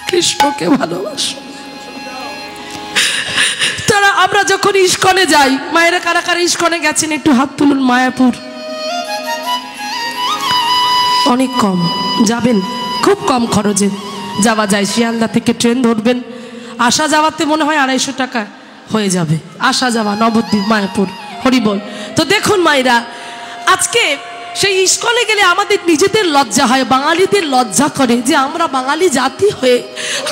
কৃষ্ণকে ভালোবাসো। তারা আমরা যখন ইস্কনে যাই, মায়েরা কারা কারা ইস্কনে গেছেন একটু হাত তুলুন। মায়াপুর অনেক কম, যাবেন, খুব কম খরচে যাওয়া যায়। শিয়ালদা থেকে ট্রেন ধরবেন, আসা যাওয়াতে মনে হয় 250 টাকা হয়ে যাবে, আসা যাওয়া নবদ্বীপ মায়াপুর। হরিবল। তো দেখুন মায়েরা, আজকে সেই ইস্কনে গেলে আমাদের নিজেদের লজ্জা হয়, বাঙালিদের লজ্জা করে যে আমরা বাঙালি জাতি হয়ে,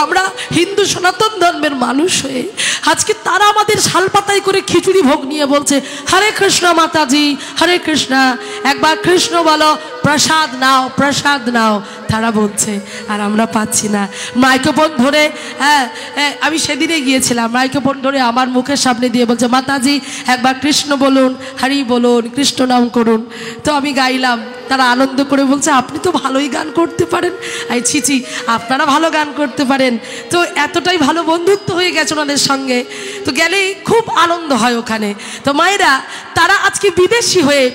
আমরা হিন্দু সনাতন ধর্মের মানুষ হয়ে আজকে তারা আমাদের শালপাতায় করে খিচুড়ি ভোগ নিয়ে বলছে হরে কৃষ্ণ মাতাজি, হরে কৃষ্ণ, একবার কৃষ্ণ বলো, প্রসাদ নাও, প্রসাদ নাও। তারা বলছে আর আমরা পাচ্ছি না। মাইক্রোফোন ধরে, আমি সেদিনে গিয়েছিলাম, মাইক্রোফোন ধরে আমার মুখের সামনে দিয়ে বলছে মাতাজি একবার কৃষ্ণ বলুন, হরি বলুন, কৃষ্ণ নাম করুন। তো আমি গাইলাম, তারা আনন্দ করে বলছে আপনি তো ভালোই গান করতে পারেন। এই ছিছি, আপনারা ভালো গান করতে পারেন। তো এতটাই ভালো বন্ধুত্ব হয়ে গেছে ওনাদের সঙ্গে, তো গেলেই খুব আনন্দ হয় ওখানে। তো মায়েরা, তারা আজকে বিদেশি হয়ে,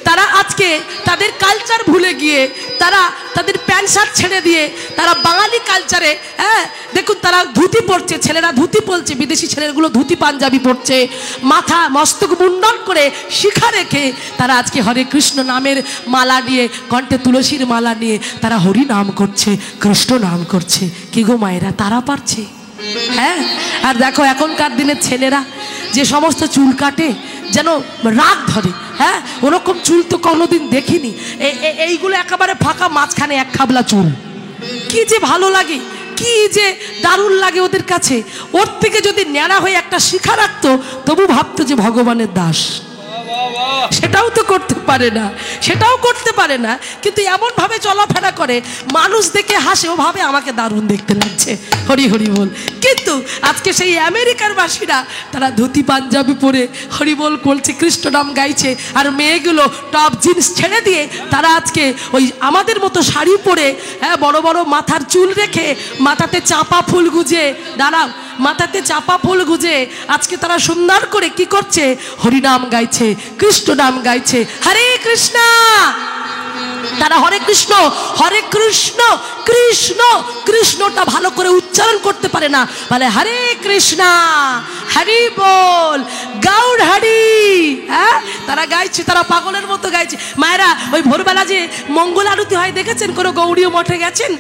তারা আজকে তাদের কালচার ভুলে গিয়ে, তারা তাদের প্যান্ট শার্ট ছেড়ে দিয়ে তারা বাঙালি কালচারে, দেখুন তারা ধুতি পরছে, ছেলেরা ধুতি পরছে, বিদেশি ছেলেগুলো ধুতি পাঞ্জাবি পরছে, মাথা মস্তক মুন্ডন করে শিখা রেখে তারা আজকে হরে কৃষ্ণ নামের মালা নিয়ে, কণ্ঠে তুলসীর মালা নিয়ে তারা হরি নাম করছে, কৃষ্ণ নাম করছে। কি গো মায়েরা, তারা পারছে? হ্যাঁ। আর দেখো এখনকার দিনের ছেলেরা যে সমস্ত চুল কাটে যেন রাগ ধরে, হ্যাঁ, ওরকম চুল তো কোনোদিন দেখিনি। এইগুলো একেবারে ফাঁকা, মাঝখানে এক খাবলা চুল, কি যে ভালো লাগে, কি যে দারুণ লাগে ওদের কাছে। ওর থেকে যদি ন্যাড়া হয়ে একটা শিখা রাখতো তবু ভাবতো যে ভগবানের দাস। সেটাও তো করতে পারে না, সেটাও করতে পারে না, কিন্তু এমনভাবে চলাফেরা করে মানুষ দেখে হাসে, ও ভাবে আমাকে দারুণ দেখতে লাগছে, হরি হরি বল। কিন্তু আজকে সেই আমেরিকার বাসীরা তারা ধুতি পাঞ্জাবি পরে হরি বল করছে, কৃষ্ণ নাম গাইছে, আর মেয়েগুলো টপ জিন্স ছেড়ে দিয়ে তারা আজকে ওই আমাদের মতো শাড়ি পরে, হ্যাঁ, বড় বড় মাথার চুল রেখে, মাথাতে চাপা ফুল গুজে, দাঁড়াও, মাথাতে চাপা ফুল গুজে আজকে তারা সুন্দর করে কি করছে, হরিনাম গাইছে, কৃষ্ণ নাম গাইছে, হরে কৃষ্ণ। তারা হরে কৃষ্ণ, হরে কৃষ্ণ, কৃষ্ণ কৃষ্ণটা ভালো করে উচ্চারণ করতে পারে না, বলে হরে কৃষ্ণ, হরি বল, গৌর হরি। হ্যাঁ, তারা গাইছে, তারা পাগলের মতো গাইছে। মায়েরা, ওই ভোরবেলা যে মঙ্গল আরতি হয় দেখেছেন? কোনো গৌড়ীয় মঠে গেছেন?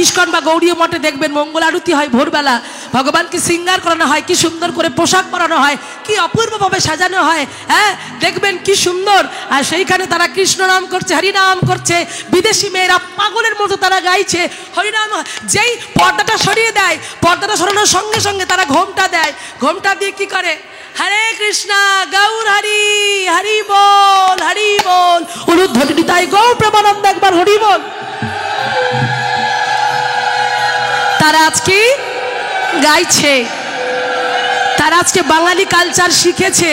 ইস্কন বা গৌড়ীয় মঠে দেখবেন মঙ্গল আরতি হয় ভোরবেলা, ভগবানকে শৃঙ্গার করানো হয়, কি সুন্দর করে পোশাক পরানো হয়, কি অপূর্বভাবে সাজানো হয়, হ্যাঁ, দেখবেন কি সুন্দর। আর সেইখানে তারা কৃষ্ণ নাম করছে, হরি নাম করছে। বিদেশি মেয়েরা পাগলের মতো তারা গাইছে হরিনাম। যেই পর্দাটা সরিয়ে দেয়, পর্দাটা সরানোর সঙ্গে সঙ্গে তারা ঘোমটা দেয়, ঘোমটা দিয়ে কি করে, হরে কৃষ্ণ, গৌর হরি, হরি বল, হরি বল, উলুধ্বনি তাই গৌর প্রেমানন্দ, একবার হরি বল। তারা আজকে গাইছে, তারা আজকে বাঙালি কালচার শিখেছে,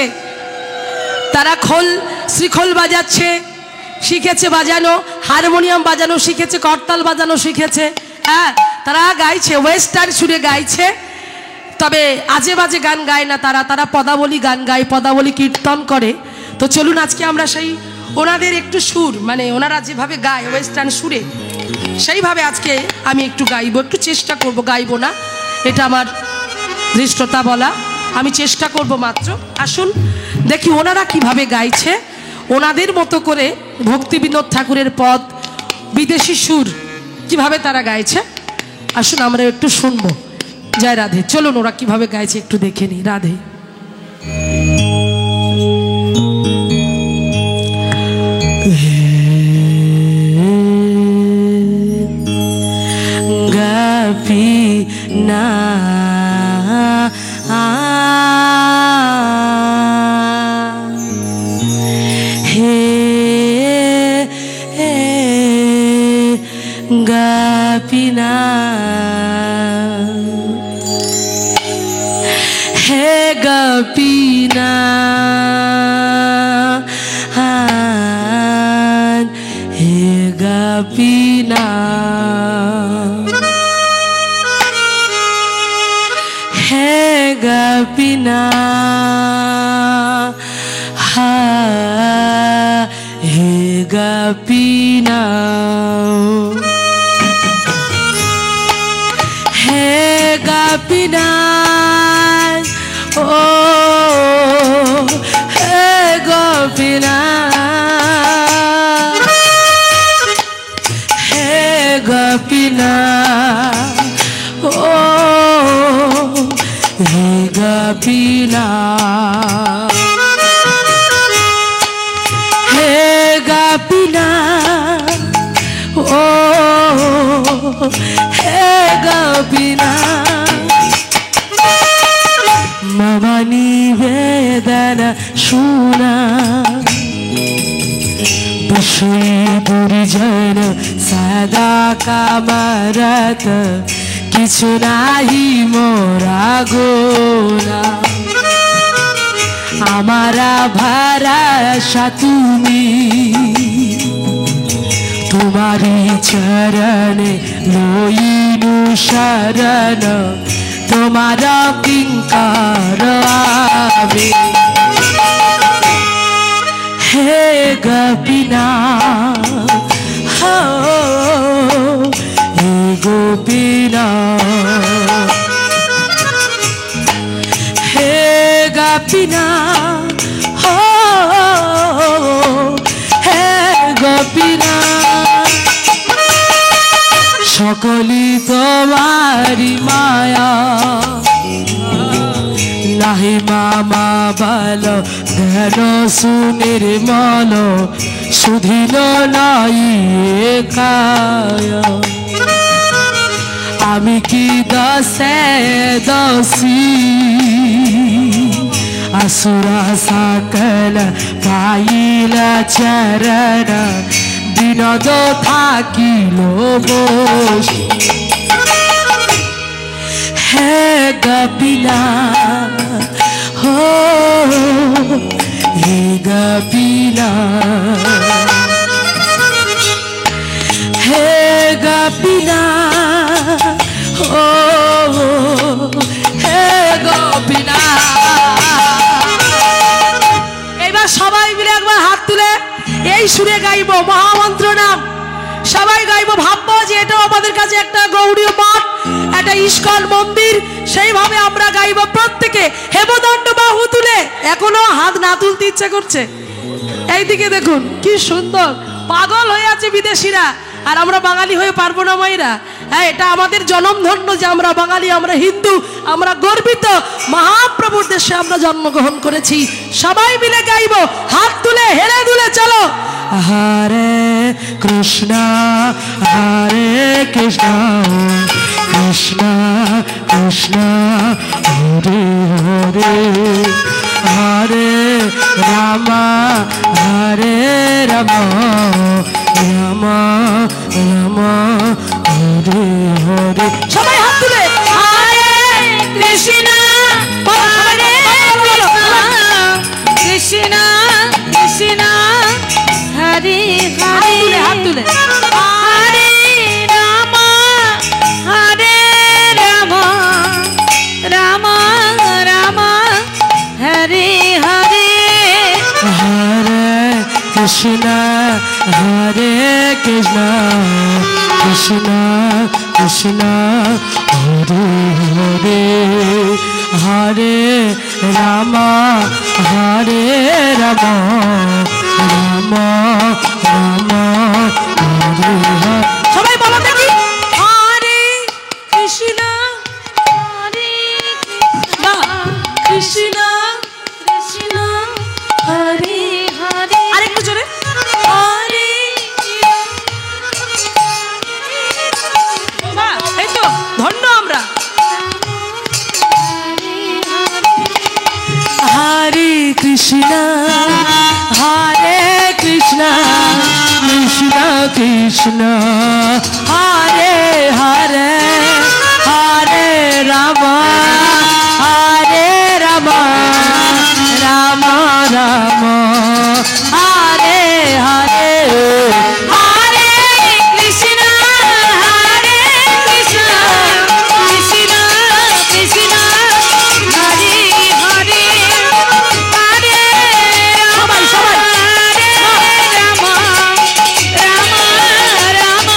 তারা খোল, শ্রীখোল বাজাচ্ছে, শিখেছে বাজানো, হারমোনিয়াম বাজানো শিখেছে, করতাল বাজানো শিখেছে। হ্যাঁ, তারা গাইছে, ওয়েস্টার্ন সুরে গাইছে, তবে আজে বাজে গান গায় না তারা, তারা পদাবলী গান গায়, পদাবলী কীর্তন করে। তো চলুন আজকে আমরা সেই ওনাদের একটু সুর, মানে ওনারা যেভাবে গায় ওয়েস্টার্ন সুরে, সেইভাবে আজকে আমি একটু গাইবো, একটু চেষ্টা করব, গাইবো না, এটা আমার ধৃষ্টতা বলা, আমি চেষ্টা করব মাত্র। আসুন দেখি ওনারা কিভাবে গাইছে, ওনাদের মতো করে ভক্তি বিনোদ ঠাকুরের পদ, বিদেশি সুর কিভাবে তারা গাইছে। আসুন আমরা একটু শুনবো। জয় রাধে। চলুন ওরা কিভাবে গাইছে একটু দেখে নি। রাধে। গাপি না গাপিনা, হে গাপিনা, হে গাপিনা, হে গাপিনা, হে গাপিনা, হে গোপীনাথ ও হে গোপীনাথ হে গোপীনাথ ও হে গোপীনাথ হে গোপীনাথ ও হে গোপীনাথ মম নিবেদন শুনা বিষয় দুর্জন সদা কামরত কিছু নাহি মোরা গোনা আমারা ভরসা তুমি तुम्हारी चरण लोईनु शरण तुम्हारा किंकार आवे हे गोपीनाथ हो हे गोपीनाथ हे गोपीनाथ हो हे गोपीनाथ সকলি তোমারি মায়া নাহি মামা বল ধন সুনির্মল সুধিল নাই কায়া আমি কি দশে দোষী আসুরা সকল পাইল চরণ বিনোদ থাকিল বস হে গোপীনাথ হো হে গোপীনাথ হে গোপীনাথ ও হে গোপীনাথ এবার সবাই মিলে একবার হাত তুলে এই সুরে গাইব মহামন্ত্র নাম সবাই গাইব ভাববো যে এটা আমাদের কাছে একটা গৌড়ীয় মঠ একটা ইস্কন মন্দির সেইভাবে আমরা গাইব প্রত্যেকে হেমদণ্ড বাহু তুলে এখনো হাত না তুলতে ইচ্ছা করছে এইদিকে দেখুন কি সুন্দর পাগল হয়ে আছে বিদেশিরা আর আমরা বাঙালি হয়ে পারবো না মাইরা হ্যাঁ এটা আমাদের জন্মধন্য যে আমরা বাঙালি আমরা হিন্দু আমরা গর্বিত মহাপ্রভুর দেশে আমরা জন্মগ্রহণ করেছি সবাই মিলে গাইব হাত তুলে হেলে দুলে চলো হরে কৃষ্ণ কৃষ্ণ কৃষ্ণ হরে হরে হরে রাম রাম রাম রাম হরে হরে সবাই হাত তুলে হরে কৃষ্ণ হরে কৃষ্ণ কৃষ্ণ হরে হরে হাত তুলে হরে রাম রাম রাম হরে হরে হরে কৃষ্ণ হরে কৃষ্ণ কৃষ্ণ কৃষ্ণ হরে হরে হরে রাম রাম রাম রাম হরে হরে সবাই বলো দেখি হরে কৃষ্ণ কৃষ্ণ কৃষ্ণ হরে হরে আরেকটু জোরে হরে এই তো ধন্য আমরা হরে কৃষ্ণ কৃষ্ণ কৃষ্ণ হরে হরে হরে রাম রাম রাম হরে হরে হরে কৃষ্ণ কৃষ্ণ কৃষ্ণ কৃষ্ণ হরে হরে হরে সবাই সবাই রাম রাম রাম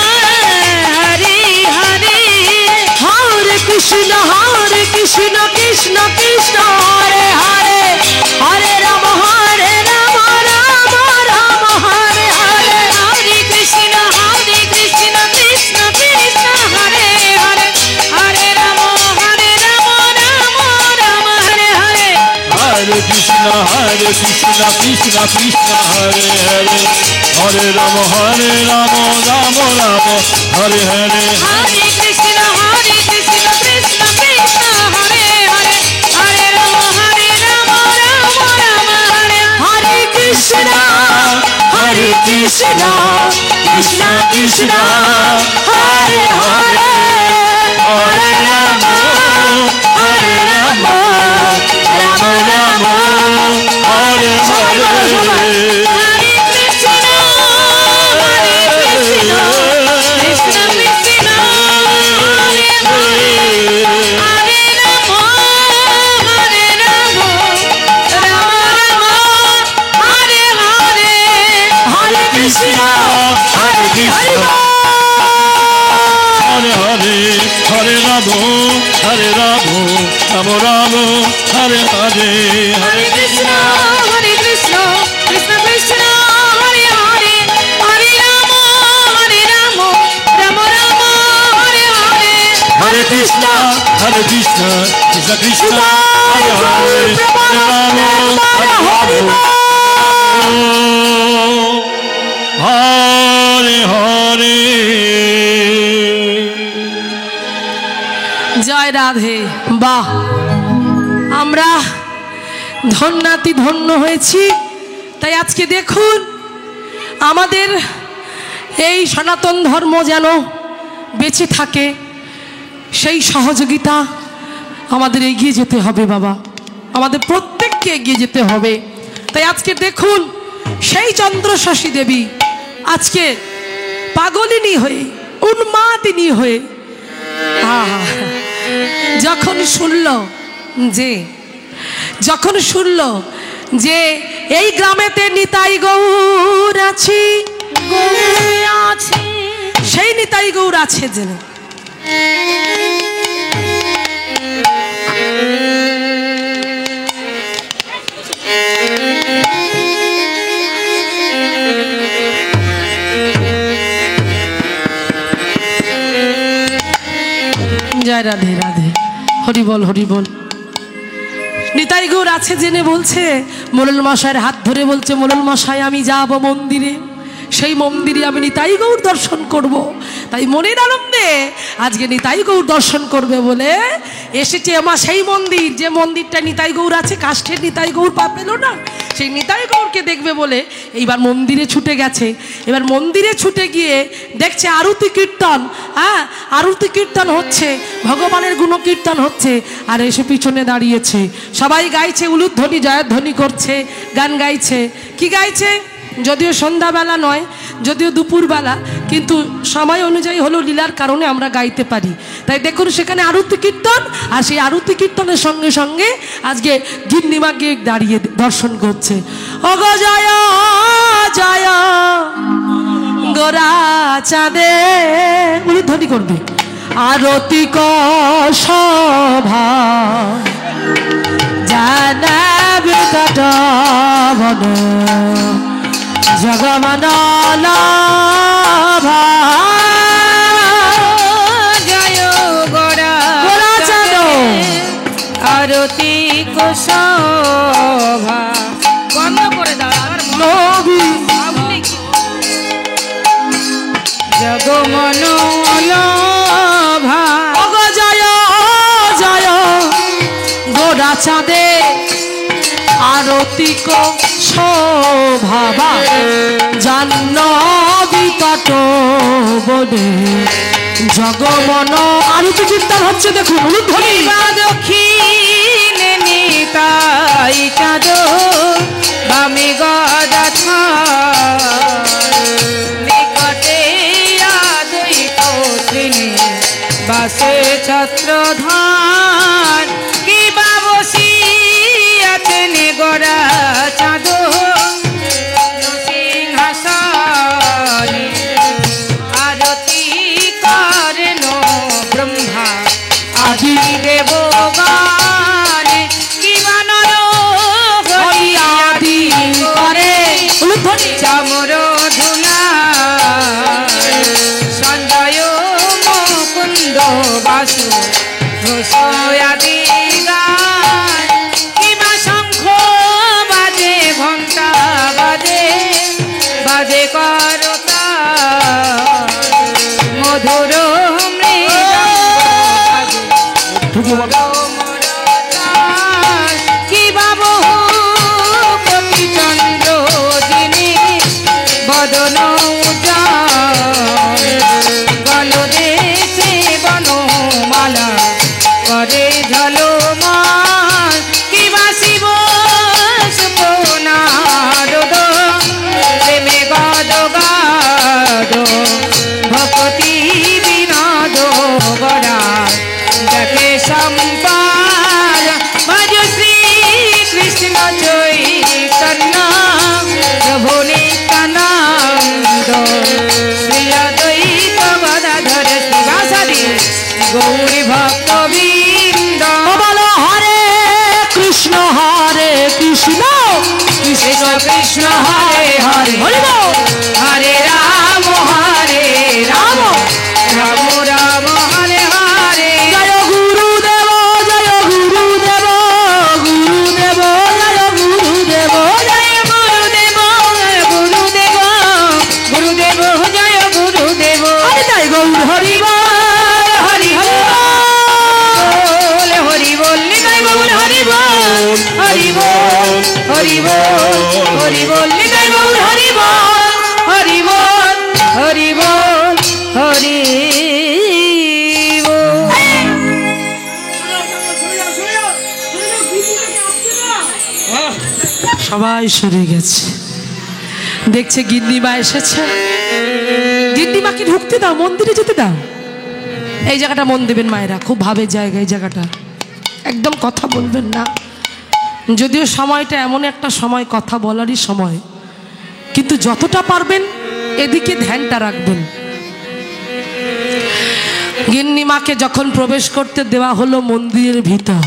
কৃষ্ণ কৃষ্ণ হরে হরে হরে রাম রাম রাম হরে হরে হরে কৃষ্ণ কৃষ্ণ কৃষ্ণ হরে হরে হরে রাম রাম রাম হরে হরে কৃষ্ণ কৃষ্ণ কৃষ্ণ হরে হরে হরে রাম রাম রাম হরে হরে हरे राम राम राम हरे हरे हरे कृष्ण कृष्ण कृष्ण हरे हरे हरे राम राम राम हरे हरे हरे कृष्ण कृष्ण कृष्ण हरे हरे हरे राम हरे हरे জয় রাধে। বাহ, আমরা ধন্যাতি ধন্য হয়েছি। তাই আজকে দেখুন আমাদের এই সনাতন ধর্ম যেন বেঁচে থাকে, সেই সহযোগিতা আমাদের এগিয়ে যেতে হবে বাবা, আমাদের প্রত্যেককে এগিয়ে যেতে হবে। তাই আজকে দেখুন সেই চন্দ্রশশী দেবী আজকে পাগলিনী হয়ে উন্মাদিনী হয়ে যখন শুনল যে এই গ্রামেতে নিতাই গৌর আছে, সেই নিতাই গৌর আছে জেনে জয় রাধে রাধে, হরি বল হরি বল। নিতাই গৌর আছে জেনে বলছে, মোড়ল মশাইয়ের হাত ধরে বলছে, মোড়ল মশাই আমি যাব মন্দিরে, সেই মন্দিরে আমি নিতাই গৌর দর্শন করব। তাই মনের আনন্দে আজকে নিতাই গৌর দর্শন করবে বলে এসেছে আমার সেই মন্দির, যে মন্দিরটা নিতাই গৌর আছে, কাষ্ঠের নিতাই গৌর পা পেল না, সেই নিতাই গৌরকে দেখবে বলে এইবার মন্দিরে ছুটে গেছে। এবার মন্দিরে ছুটে গিয়ে দেখছে আরতি কীর্তন, আরতি কীর্তন হচ্ছে, ভগবানের গুণকীর্তন হচ্ছে, আর এসে পিছনে দাঁড়িয়েছে, সবাই গাইছে, উলুধ্বনি জয়ধ্বনি করছে, গান গাইছে। কি গাইছে? যদিও সন্ধ্যাবেলা নয়, যদিও দুপুরবেলা, কিন্তু সময় অনুযায়ী হলো লীলার কারণে আমরা গাইতে পারি। তাই দেখুন সেখানে আরতি কীর্তন, আর সেই আরতি কীর্তনের সঙ্গে সঙ্গে আজকে গিন্নিমা গিয়ে দাঁড়িয়ে দর্শন করছে। অগ জয় জয় গোরা চাঁদে, উলুধ্বনি করবে, আরতি সভা জানাবে কাটবন জগমনলভা, জয় গোরা চাঁদ আরতি শোভা বন্ধ করে দাও নবী জগমনলভা। অগ জয় জয় গোরা চাঁদে আরতি শোভা জাহ্নবী কাট বনে জগমন। আরতি কীর্তন হচ্ছে দেখুন, উলুধ্বনি। দক্ষিণে নিতাই চাঁদ বামে গদা নিকটে আদৈত তিনি বাসে ছত্রধান, কি বাবসী আছেন গোরা চাঁদ সিংহাসনে, আরতি করেন ব্রহ্মা আদি দেবগণে, কি বানর হরি আদি করে চামর ধুলা, সঞ্জয় মুকুন্দ বাসু ঘোষ ভক্তি বিনোদ গড়া দেখে সম্পাদ ভজ শ্রী কৃষ্ণ চৈতন্য প্রভু নিত্যানন্দ শ্রী অদ্বৈত গদাধর শিবাসাদি গৌরী ভক্তবৃন্দ। বলো হরে কৃষ্ণ কৃষ্ণ কৃষ্ণ হরে হরে হরি বল। হরে রাম রাম রাম হরে হরে। জয় গুরুদেব জয় গুরুদেব গুরুদেব জয় গুরুদেব জয় গুরুদেব জয় গুরুদেব গুরুদেব জয় গুরুদেব। হরি জয় গৌর হরি বল হরি বল হরি বল নিতাই গৌর হরি বল হরি বল হরি বল হরি বল নিতাই গৌর হরি বল হরি বল হরি বল হরি বল। সবাই সরে গেছে, দেখছে গিন্নিমা এসেছে। গিন্নিমাকে ঢুকতে দাও, মন্দিরে যেতে দাও। এই জায়গাটা মন দেবেন মায়েরা, খুব ভাবের জায়গা এই জায়গাটা, একদম কথা বলবেন না। যদিও সময়টা এমন একটা সময় কথা বলারই সময়, কিন্তু যতটা পারবেন এদিকে ধ্যানটা রাখবেন। গিন্নিমাকে যখন প্রবেশ করতে দেওয়া হলো মন্দিরের ভিতর,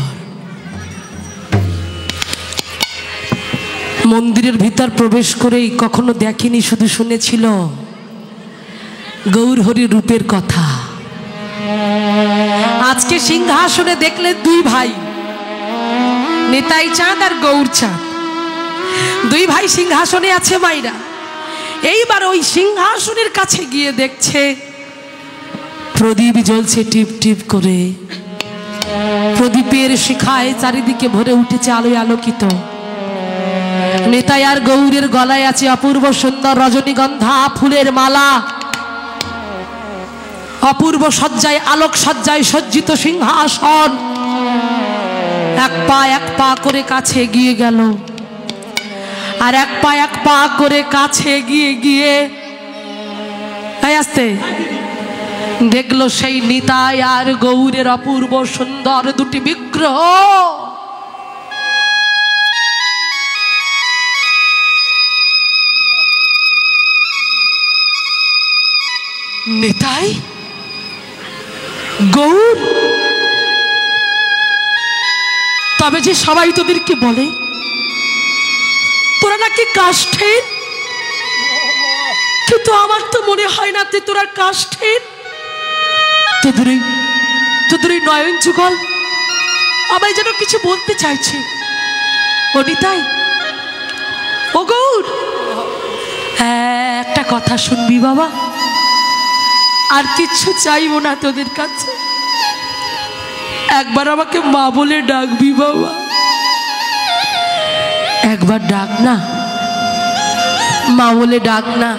মন্দিরের ভিতর প্রবেশ করেই কখনো দেখেনি, শুধু শুনেছিল গৌর হরি রূপের কথা। আজকে সিংহাসনে দেখলে দুই ভাই, নিতাই চাঁদ আর গৌর চাঁদ, দুই ভাই সিংহাসনে আছে মাইরা। এইবার ওই সিংহাসনের কাছে গিয়ে দেখছে প্রদীপ জ্বলছে টিপ টিপ করে, প্রদীপের শিখায় চারিদিকে ভরে উঠেছে আলোয় আলোকিত। নিতাই আর গৌরের গলায় আছে অপূর্ব সুন্দর রজনীগন্ধা ফুলের মালা, অপূর্ব সজ্জায় আলোক সজ্জায় সজ্জিত সিংহাসন। এক পা করে কাছে এগিয়ে গেল, আর এক পা করে কাছে এগিয়ে গিয়ে আসতে দেখলো সেই নিতাই আর গৌরের অপূর্ব সুন্দর দুটি বিগ্রহ। নিতাই গৌর, তবে যে সবাই তোদেরকে বলে তোরা নাকি কাষ্ঠের, কিন্তু আমার তো মনে হয় না তোরা কাষ্ঠের। তোদের এই নয়ন যুগল আমায় যেন কিছু বলতে চাইছে। ও নিতাই, ও গৌর, একটা কথা শুনবি বাবা, আর কিচ্ছু চাইবো না তোদের কাছে, একবার আমাকে মা বলে ডাকবি বাবা, একবার ডাক না, মা বলে ডাক না।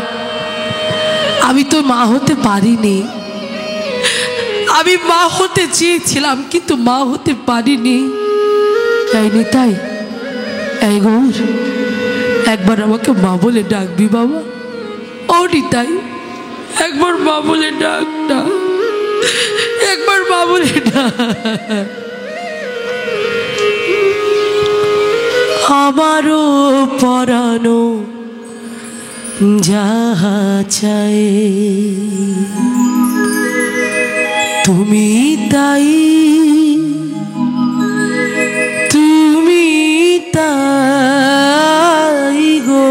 আমি তো মা হতে পারিনি, আমি মা হতে চেয়েছিলাম কিন্তু মা হতে পারিনি। এই নিতাই, এই গৌর, একবার আমাকে মা বলে ডাকবি বাবা। ও নিতাই, একবার মা বলে ডাক না, একবার মা বলে ডাক। আমারও পরানো যাহা চাই তুমি তাই, তুমি তাই গো।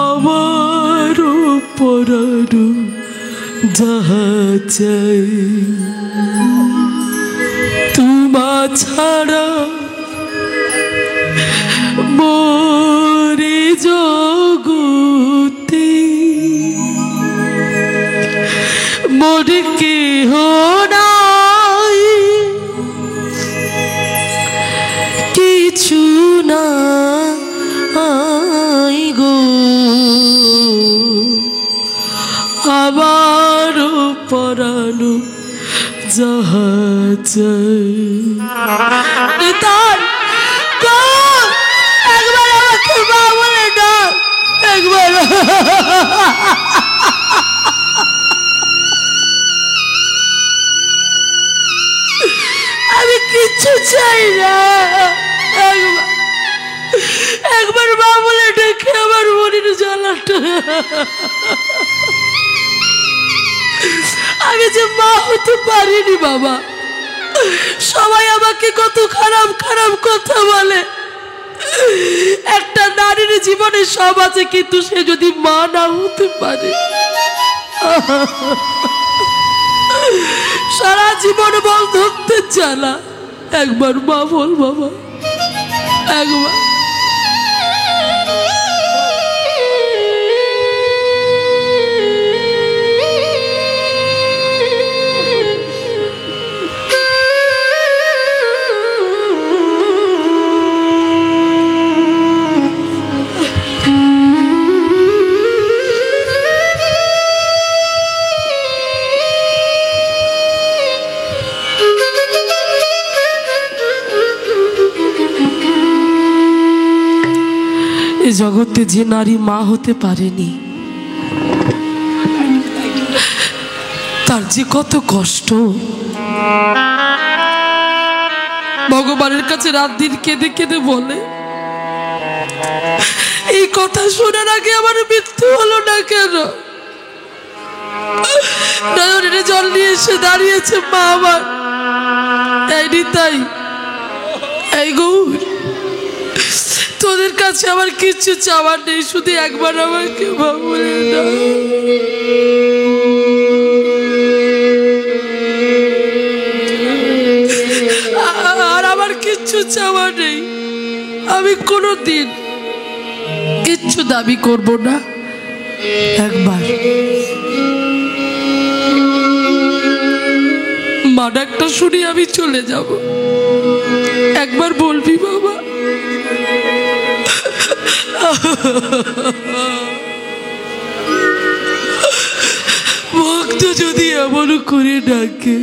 আমারও পরানো যাহা চাই তোমা ছাড়া মোরে জগতে মোরে কেহ নাই, কিছু নাই গো। আমার পরানো যাহা চাই। নিতাই আমি কিচ্ছু চাই না, একবার মা বলে ডেকে আমার মনের জ্বালাটা। আমি যে মা হতে পারিনি বাবা, সবাই আমাকে কত খারাপ খারাপ কথা বলে। একটা নারীর জীবনে সব আছে, কিন্তু সে যদি মা না হতে পারে সারা জীবন বল ধরতে চালা। একবার মা বল বাবা, একবার। জগতে যে নারী মা হতে পারেনি তার যে কত কষ্ট। ভগবানের কাছে রাত দিন কেঁদে কেঁদে বলে, এই কথা শোনার আগে আমার মৃত্যু হলো না কেন? নয়নের জল নিয়ে এসে দাঁড়িয়েছে মা আমার। এই নিতাই, এই গৌর, তোদের কাছে আমার কিছু চাওয়ার নেই, শুধু একবার আমাকে মা বলে দাও। আর আমার কিচ্ছু চাওয়া নেই, আমি কোনোদিন কিচ্ছু দাবি করব না। একবার মা ডাকটা শুনি আমি চলে যাব। একবার বলবি বাবা? ভক্ত যদি এমন করে ডাকে,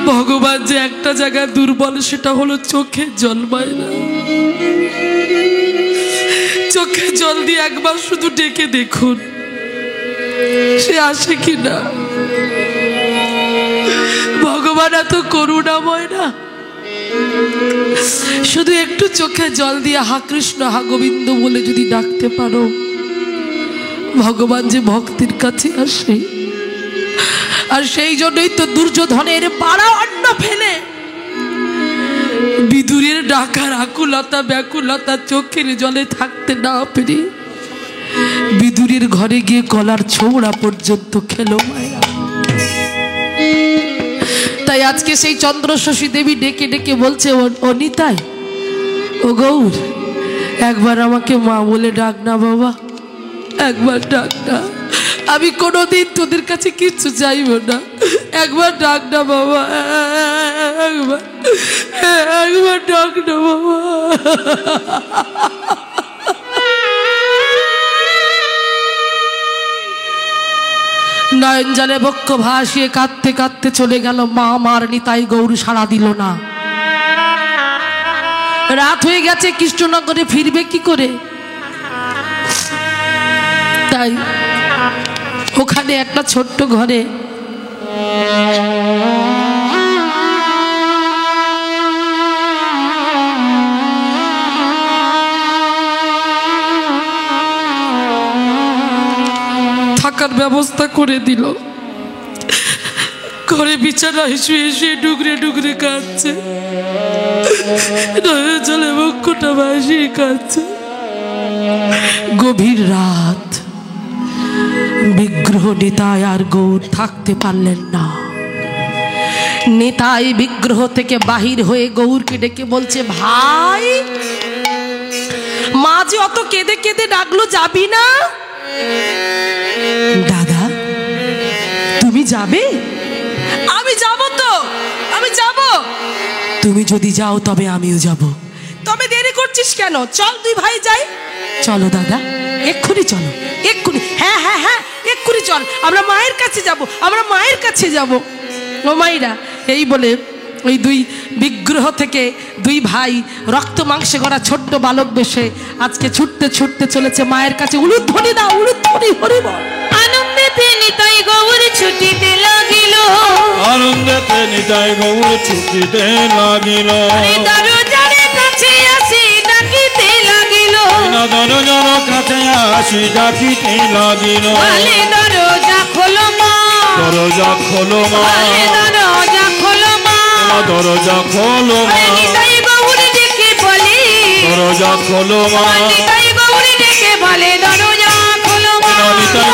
ভগবান যে একটা জায়গায় দুর্বল, সেটা হলো চোখে জল পায় না। চোখে জল দিয়ে একবার শুধু ডেকে দেখুন সে আসে কিনা। ভগবান এত করুণাময় না? শুধু একটু চোখে জল দিয়ে হা কৃষ্ণ হা গোবিন্দ বলে যদি ডাকতে পারো, ভগবান যে ভক্তির কাছে আসে। আর সেই জন্যই তো দুর্যোধনের পাড়া অন্ন ফেলে বিদুরের ডাকার আকুলতা ব্যাকুলতা চোখের জলে থাকতে না পেরে বিদুরের ঘরে গিয়ে কলার ছোবড়া পর্যন্ত খেলো মায়া। তাই আজকে সেই চন্দ্রশশী দেবী ডেকে ডেকে বলছে, ও নিতাই, ও গৌর, একবার আমাকে মা বলে ডাক না বাবা, একবার ডাক না। আমি কোনোদিন তোদের কাছে কিচ্ছু চাইব না, একবার ডাক না বাবা, একবার ডাক না বাবা। নয়ন জলে বক্ষ ভাসিয়ে কাঁদতে কাঁদতে চলে গেল মা। মার নিতাই গৌর সাড়া দিল না। রাত হয়ে গেছে, কৃষ্ণনগরে ফিরবে কি করে? তাই ওখানে একটা ছোট্ট ঘরে থাকার ব্যবস্থা করে দিল। ঘরে বিছানায় শুয়ে শুয়ে ডুগরে ডুগরে কাঁদছে, চলে বক্ষটা ভাসিয়ে কাঁদছে। গভীর রাত, বিগ্রহ নিতাই আর গৌর থাকতে পারলেন না। নিতাই বিগ্রহ থেকে বাহির হয়ে গৌরকে ডেকে বলছে, ভাই, মা যে অত কেঁদে কেঁদে ডাকলো, যাবি না? দাদা, তুমি যাবে? আমি যাব তো, আমি যাব। তুমি যদি যাও তবে আমিও যাব। তবে দেরি করছিস কেন? চল দুই ভাই যাই। চলো দাদা, এক্ষুনি চলো, এক্ষুনি। হ্যাঁ হ্যাঁ হ্যাঁ, এক্ষুনি চল, আমরা মায়ের কাছে যাব, আমরা মায়ের কাছে যাব। ও মায়েরা, এই বলে ওই দুই বিগ্রহ থেকে দুই ভাই রক্ত মাংসে গড়া ছোট্ট বালক বেশে আজকে ছুটতে ছুটতে চলেছে মায়ের কাছে। উলুধ্বনি দাও, উলুধ্বনি, হরি বল। আনন্দেতে নিতাই গৌর ছুটিতে লাগিল, আনন্দেতে নিতাই গৌর ছুটিতে লাগিল, দরজার কাছে আসি ডাকিতে লাগিল, দরজার কাছে আসি ডাকিতে লাগিল, বলে দরজা খোলো মা, দরজা খোলো মা, দরজা খোলো মা, দরজা খোলো মা, নিতাই গৌর ডেকে বলে, দরজা খোলো মা, নিতাই গৌর ডেকে বলে দরজা খোলো মা, নিতাই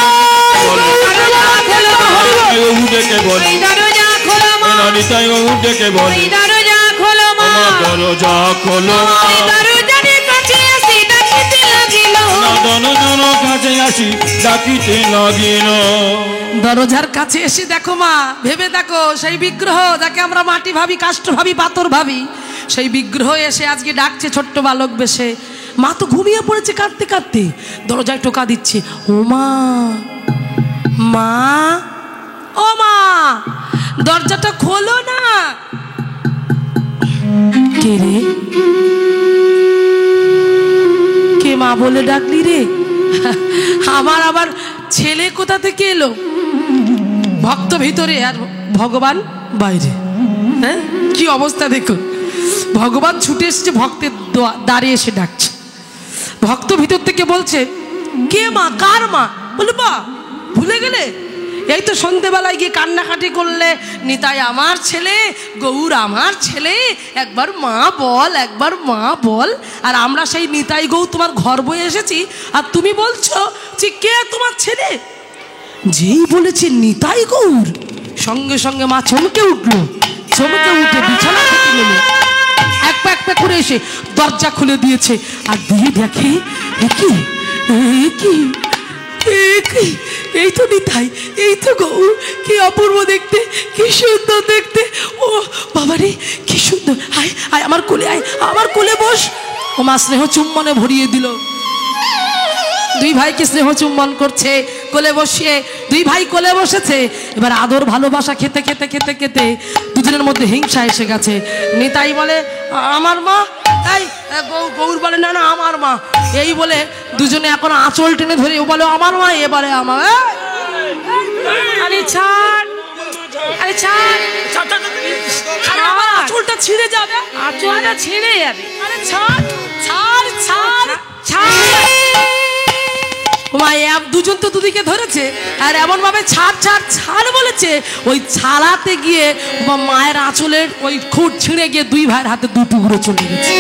গৌর ডেকে বলে, দরজা খোলো মা, নিতাই গৌর ডেকে বলে, দরজা খোলো মা, দরজা খোলো মা, দরজার কাছে আসি ডাকিতে লাগিল, দরজার কাছে আসি ডাকিতে লাগিল। দরজার কাছে এসে দেখো মা, ভেবে দেখো সেই বিগ্রহ যাকে আমরা মাটি ভাবি, কাষ্ঠ ভাবি, পাথর ভাবি, সেই বিগ্রহ এসে আজকে ডাকছে ছোট্ট বালক বেশে। মা তো ঘুমিয়ে পড়েছে কাঁদতে কাঁদতে, দরজায় টোকা দিচ্ছে, ও মা, মা, ও মা, দরজাটা খোলো না। কে রে, কে মা বলে ডাকলি রে? আমার আবার ছেলে কোথা থেকে এলো? ভক্ত ভিতরে আর ভগবান বাইরে। হ্যাঁ, কি অবস্থা দেখুন, ভগবান ছুটে এসেছে, ভক্তের দাঁড়িয়ে এসে ডাকছে। ভক্ত ভিতর থেকে বলছে, কে মা, কার মা? বলে বা ভুলে গেলে? এই তো সন্ধেবেলায় গিয়ে কান্নাকাটি করলে, নিতাই আমার ছেলে, গৌর আমার ছেলে, একবার মা বল, একবার মা বল। আর আমরা সেই নিতাই গৌ তোমার ঘর বয়ে এসেছি, আর তুমি বলছো যে কে তোমার ছেলে? যেই বলেছে নিতাই গৌর, সঙ্গে সঙ্গে মা চমকে উঠলো, চমকে উঠে বিছানা থেকে নেমে এক পা এক পা করে এসে দরজা খুলে দিয়েছে। আর দিয়ে দেখে, কি এই তো নিতাই, এই তো গৌর, কি অপূর্ব দেখতে, কি সুন্দর দেখতে। ও বাবারে, কি সুন্দর, আয় আয় আমার কোলে, আয় আমার কোলে বস। ও মা স্নেহ চুম্বনে ভরিয়ে দিল, দুই ভাইকে স্নেহ চুম্বন করছে, কোলে বসিয়ে দুই ভাই কোলে বসেছে। এবার আদর ভালোবাসা খেতে খেতে খেতে খেতে দুজনের মধ্যে হিংসা এসে গেছে। নিতাই বলে আমার মা, এই গৌর বলে না না আমার মা। এই বলে দুজনে এখন আঁচল টেনে ধরে, ও বলে আমার মা, এ বলে আমার। আরে ছাড়, আরে ছাড়, আমার আঁচলটা ছিঁড়ে যাবে, আঁচলটা ছিঁড়ে যাবে। আরে ছাড় ছাড় ছাড় ছাড়। দুজন তো দুদিকে ধরেছে, আর এমন ভাবে ছাড় ছাড় ছাড় বলেছে, ওই ছাড়াতে গিয়ে মায়ের আঁচলের ওই খুঁট ছিঁড়ে গিয়ে দুই ভাইয়ের হাতে দু টুকরো চলে গেছে।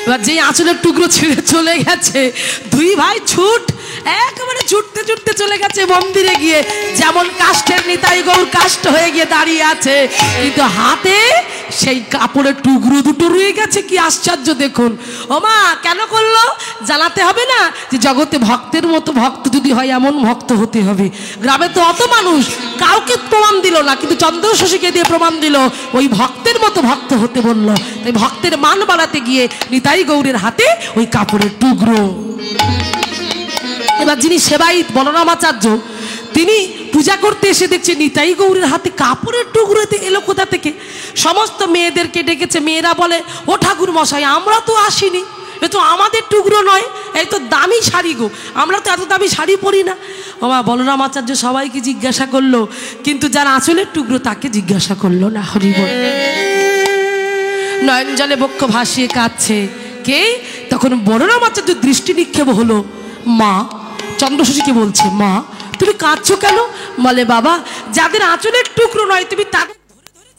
এবার যেই আঁচলের টুকরো ছিঁড়ে চলে গেছে, দুই ভাই ছুট, একেবারে ছুটতে ছুটতে চলে গেছে মন্দিরে গিয়ে। যেমন কাষ্ঠের নিতাই গৌর কাষ্ঠ হয়ে গিয়ে দাঁড়িয়ে আছে, কিন্তু হাতে সেই কাপড়ের টুকরো দুটো রয়ে গেছে। কি আশ্চর্য দেখুন। ও মা কেন করলো? জানাতে হবে না যে জগতে ভক্তের মতো ভক্ত যদি হয় এমন ভক্ত হতে হবে। গ্রামে তো অত মানুষ, কাউকে প্রমাণ দিল না, কিন্তু চন্দ্র শশীকে দিয়ে প্রমাণ দিল, ওই ভক্তের মতো ভক্ত হতে বলল। তাই ভক্তের মান বাড়াতে গিয়ে নিতাই গৌরের হাতে ওই কাপড়ের টুকরো। এবার যিনি সেবায়িত বলরামাচার্য, তিনি পূজা করতে এসে দেখছে নিতাই গৌরের হাতে কাপড়ের টুকরোতে এলো কোথা থেকে। সমস্ত মেয়েদেরকে ডেকেছে, মেয়েরা বলে, ও ঠাকুর মশাই, আমরা তো আসিনি, এ তো আমাদের টুকরো নয়, এই তো দামি শাড়ি গো, আমরা তো এত দামি শাড়ি পরি না। ও মা বলরামাচার্য সবাইকে জিজ্ঞাসা করলো, কিন্তু যার আঁচলের টুকরো তাকে জিজ্ঞাসা করলো না। হরি বল। নয়ন জলে বক্ষ ভাসিয়ে কাঁদছে কে? তখন বলরামাচার্য দৃষ্টি নিক্ষেপ হলো, মা চন্দ্রশশীকে বলছে, মা তুমি কাঁদছো কেন? বলে, বাবা যাদের আঁচলের টুকরো নয় তুমি তাকে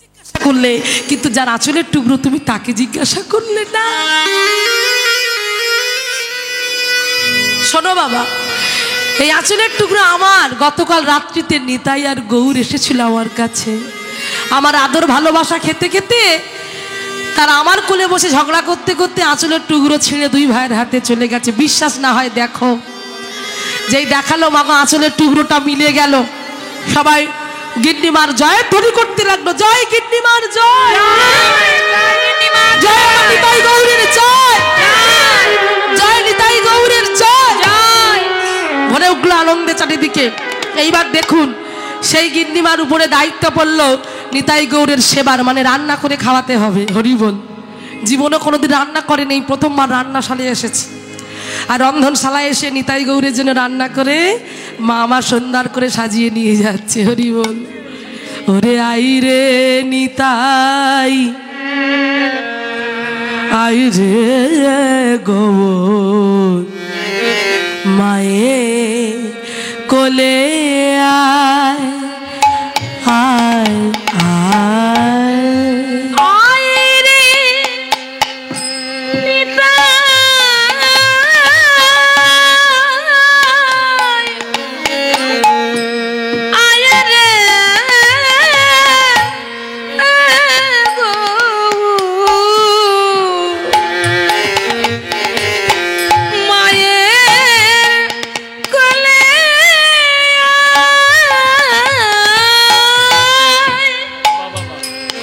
জিজ্ঞাসা করলে, কিন্তু যার আঁচলের টুকরো তুমি তাকে জিজ্ঞাসা করলে না। শোনো বাবা, এই আঁচলের টুকরো আমার। গতকাল রাত্রিতে নিতাই আর গৌর এসেছিল আমার কাছে, আমার আদর ভালোবাসা খেতে খেতে তারা আমার কোলে বসে ঝগড়া করতে করতে আঁচলের টুকরো ছিঁড়ে দুই ভাইয়ের হাতে চলে গেছে। বিশ্বাস না হয় দেখো, যেই দেখালো মাগো আঁচলের টুকরোটা মিলে গেল, সবাই গিন্নিমার জয় ধ্বনি করতে লাগলো, জয় গিন্নিমার জয়, জয় নিতাই গৌরের জয়, জয় নিতাই গৌরের জয়। ভরে উঠলো আনন্দে চারিদিকে। এইবার দেখুন, সেই গিন্নিমার উপরে দায়িত্ব পড়লো নিতাই গৌরের সেবার মানে রান্না করে খাওয়াতে হবে। হরি বল। জীবনে কোনোদিন রান্না করে নেই, প্রথমবার রান্নাশালে এসেছে। আর রন্ধনশালায় এসে নিতাই গৌরের জন্য রান্না করে মা আমার সুন্দর করে সাজিয়ে নিয়ে যাচ্ছে। হরি বল। ওরে আই রে নিতাই, আই রে গৌর, মায়ে কোলে আয়, আয় আয়।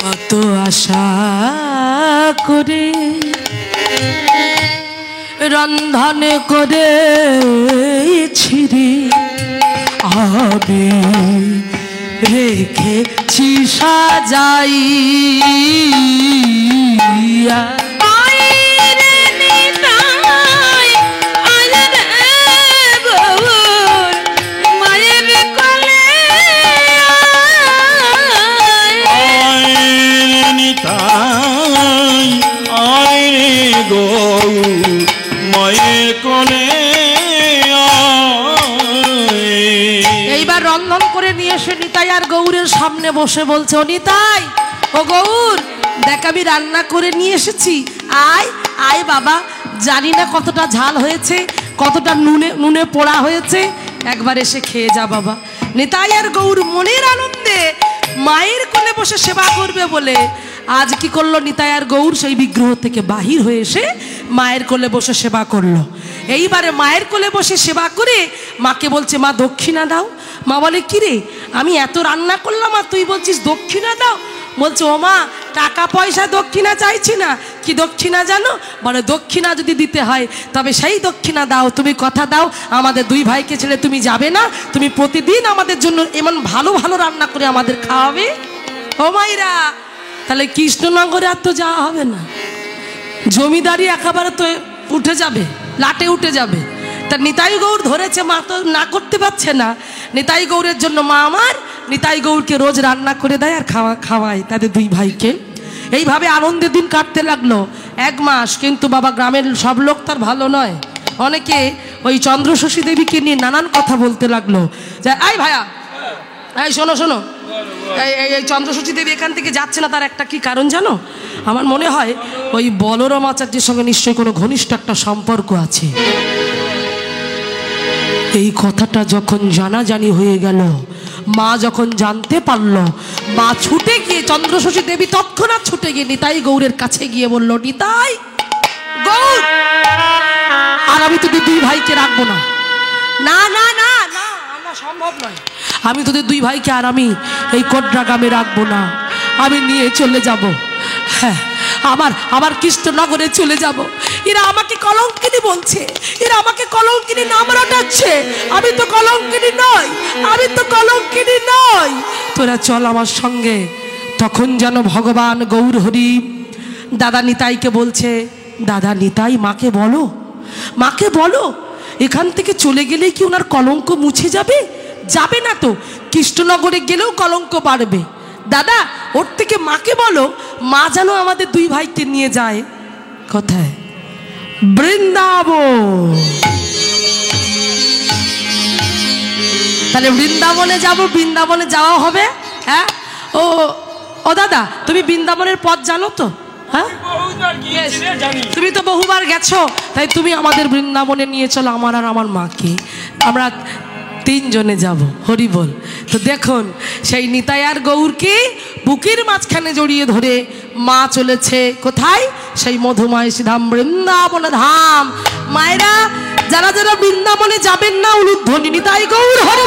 কত আশা করে রন্ধন করে ছিরি আমি রেখেছি সাজাইয়া। এইবার রন্ধন করে নিয়ে এসে নিতাই আর গৌরের সামনে বসে বলছে, ও নিতাই, ও গৌর, দেখ আমি রান্না করে নিয়ে এসেছি, আয় আয় বাবা, জানি না কতটা ঝাল হয়েছে, কতটা নুনে পোড়া হয়েছে, একবার এসে খেয়ে যা বাবা। নিতাই আর গৌর মনের আনন্দে মায়ের কোলে বসে সেবা করবে বলে আজ কি করলো, নিতাই আর গৌর সেই বিগ্রহ থেকে বাহির হয়ে এসে মায়ের কোলে বসে সেবা করলো। এইবারে মায়ের কোলে বসে সেবা করে মাকে বলছে, মা দক্ষিণা দাও। মা বলে, কি রে, আমি এত রান্না করলাম আর তুই বলছিস দক্ষিণা দাও? বলছে, ও মা, টাকা পয়সা দক্ষিণা চাইছি না, কি দক্ষিণা জানো? বলে, দক্ষিণা যদি দিতে হয় তবে সেই দক্ষিণা দাও, তুমি কথা দাও আমাদের দুই ভাইকে ছেড়ে তুমি যাবে না, তুমি প্রতিদিন আমাদের জন্য এমন ভালো ভালো রান্না করে আমাদের খাওয়াবে। ও মাইরা, তাহলে কৃষ্ণনগরে আর তো যাওয়া হবে না, জমিদারি একেবারে তো উঠে যাবে, লাটে উঠে যাবে। তা নিতাই গৌর ধরেছে, মা তো না করতে পারছে না। নিতাই গৌরের জন্য মা আমার নিতাই গৌরকে রোজ রান্না করে দেয় আর খাওয়ায় তাদের দুই ভাইকে। এইভাবে আনন্দের দিন কাটতে লাগলো 1 মাস। কিন্তু বাবা, গ্রামের সব লোক তার ভালো নয়, অনেকে ওই চন্দ্রশশী দেবীকে নিয়ে নানান কথা বলতে লাগলো। যে এই ভাইয়া, এই শোনো শোনো, এই চন্দ্রশশী দেবী এখান থেকে যাচ্ছে না, তার একটা কি কারণ জানো? আমার মনে হয় ওই বলরাম আচার্যের সঙ্গে নিশ্চয়ই কোনো ঘনিষ্ঠ একটা সম্পর্ক আছে। এই কথাটা যখন জানাজানি হয়ে গেল, মা যখন জানতে পারল, মা ছুটে গিয়ে, চন্দ্রশশী দেবী তৎক্ষণাৎ ছুটে গিয়ে নিতাই গৌরের কাছে গিয়ে বলল, নিতাই গৌর, আর আমি তোদের দুই ভাইকে রাখবো না। না না না না, আমার সম্ভব নয়, আমি তোদের দুই ভাইকে আর আমি এই কোটরা গ্রামে রাখবো না, আমি নিয়ে চলে যাব। হ্যাঁ, আবার কৃষ্ণনগরে চলে যাব। এরা আমাকে কলঙ্কিনী বলছে, এরা আমাকে কলঙ্কিনী নাম রটাচ্ছে, আমি তো কলঙ্কিনী নই, আমি তো কলঙ্কিনী নই, তোরা চল আমার সঙ্গে। তখন যেন ভগবান গৌর হরি দাদা নিতাইকে বলছে, দাদা নিতাই, মাকে বলো, মাকে বলো, এখান থেকে চলে গেলে কি ওনার কলঙ্ক মুছে যাবে? যাবে না তো, কৃষ্ণনগরে গেলেও কলঙ্ক বাড়বে। দাদা, ওর থেকে মাকে বলো, মা যেন আমাদের দুই ভাইকে নিয়ে যায়। কোথায়? বৃন্দাবন। তাহলে বৃন্দাবনে যাব, বৃন্দাবনে যাওয়া হবে। হ্যাঁ, ও দাদা, তুমি বৃন্দাবনের পথ জানো তো? হ্যাঁ, তুমি তো বহুবার গেছো, তাই তুমি আমাদের বৃন্দাবনে নিয়ে চলো, আমার আর আমার মাকে, আমরা 3 জনে যাব। হরি বল। তো দেখুন, সেই নিতাই আর গৌরকে বুকের মাঝখানে জড়িয়ে ধরে মা চলেছে কোথায়? সেই মধুময় ধাম, বৃন্দাবন ধাম। মায়েরা, যারা যারা বৃন্দাবনে যাবেন না, উলুধ্বনি নিতাই গৌর হরি।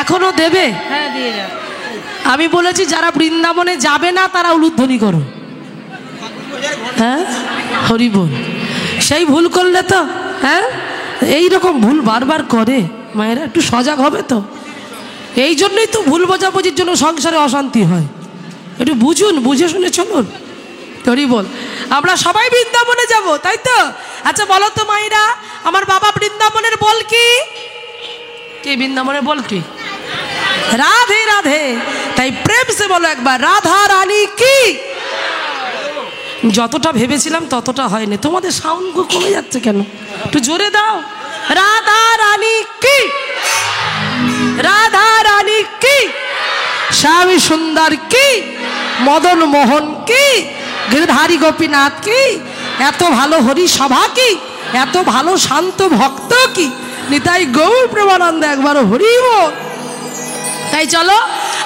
এখনো দেবে? হ্যাঁ, দিয়ে যাও। আমি বলেছি যারা বৃন্দাবনে যাবে না তারা উলুধ্বনি করো। হ্যাঁ, হরি বল। সেই ভুল করলে তো, হ্যাঁ, এইরকম ভুল বারবার করে মায়েরা, একটু সজাগ হবে তো। এই জন্যই তো ভুল বোঝাবুঝির জন্য সংসারে অশান্তি হয়। একটু বুঝুন, বুঝে শুনে চলুন। হরি বল। আমরা সবাই বৃন্দাবনে যাব, তাই তো? আচ্ছা বলো তো মায়েরা, আমার বাবা বৃন্দাবনের বল কি? কে বৃন্দাবনের বল কি? রাধে রাধে। তাই প্রেম সে বলো একবার, রাধা রানী কি। যতটা ভেবেছিলাম ততটা হয়নি। তোমাদের সাউন্ড কমে যাচ্ছে কেন? একটু জোরে দাও। রাধা রানী কি, রাধা রানী কি, স্বামী সুন্দর কি, মদন মোহন কি, গিরধারী গোপীনাথ কি, এত ভালো হরি সভা কি, এত ভালো শান্ত ভক্ত কি, নিতাই গৌর প্রেমানন্দ একবার হরি বল। তাই চলো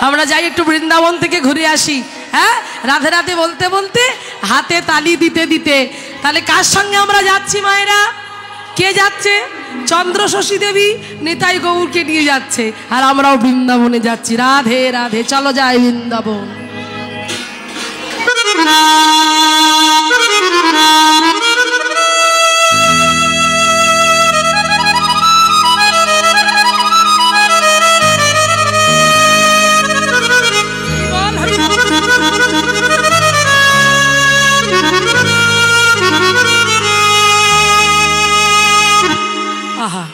আমরা যাই, একটু বৃন্দাবন থেকে ঘুরে আসি। হ্যাঁ, রাধে রাধে বলতে বলতে, হাতে তালি দিতে দিতে। তাহলে কার সঙ্গে আমরা যাচ্ছি মায়েরা? কে যাচ্ছে? চন্দ্র শশী দেবী নিতাই গৌরকে নিয়ে যাচ্ছে, আর আমরাও বৃন্দাবনে যাচ্ছি। রাধে রাধে, চলো যাই বৃন্দাবন। আহা,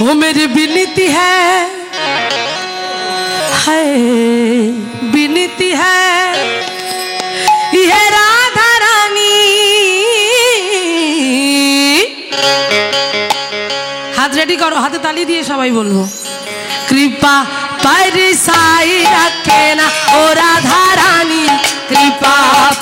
वो मेरी विनती है विनती है, ये राधा रानी। हाथ रेडी करो, हाथे ताली दिए सबाई बोलो। कृपा परिसाई रखे ना ओ राधा रानी, कृपा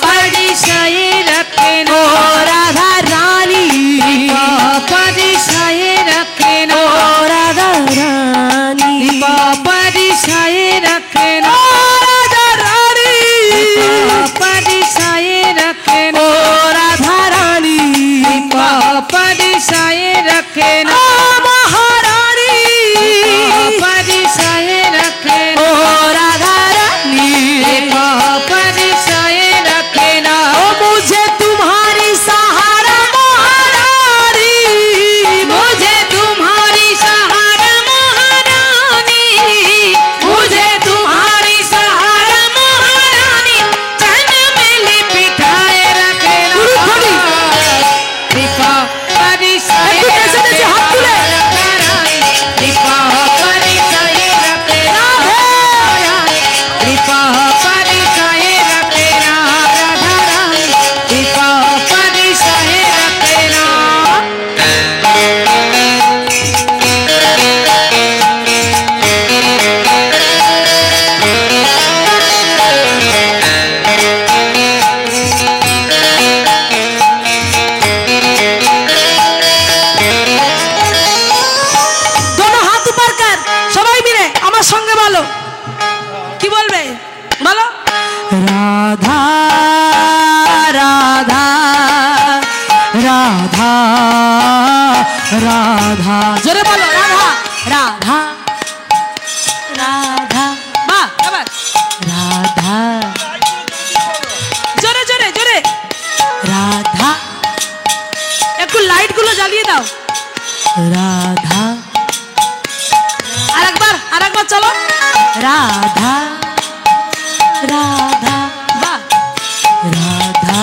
परिसाई रखे ना ओ राधा रानी, कृपा परिसाई रखे ना ओ राधा रानी, कृपा परिसाई रखे ना ओ राधा रानी, कृपा परिसाई रखे ना ओ राधा रानी, कृपा परिसाई रखे ना महारानी, परिसाई रखे ना ओ राधा रानी, कृपा परिसाई रखे ना ओ मुझे तुम्हारी सहारा महारानी, मुझे तुम्हारी सहारा महारानी, मुझे तुम्हारी सहारा महारानी, चरण में लिपटाए रखे ना कृपा परिसाई रखे ना, कृपा परिसाई रखे ना, कृपा परिसाई रखे ना राधा रानी, कृपा परिसाई रखे ना। दोनों हाथ ऊपर कर, সবাই মিলে আমার সঙ্গে বলো। কি বলবে বলো? রাধা রাধা রাধা রাধা, জোরে বলো। রাধা রাধা রাধা, বাহ এবার রাধা, জোরে জোরে জোরে রাধা। একটু লাইট গুলো জ্বালিয়ে দাও। রাধা, আরেকবার চলো। রাধা রাধা, বাহ রাধা।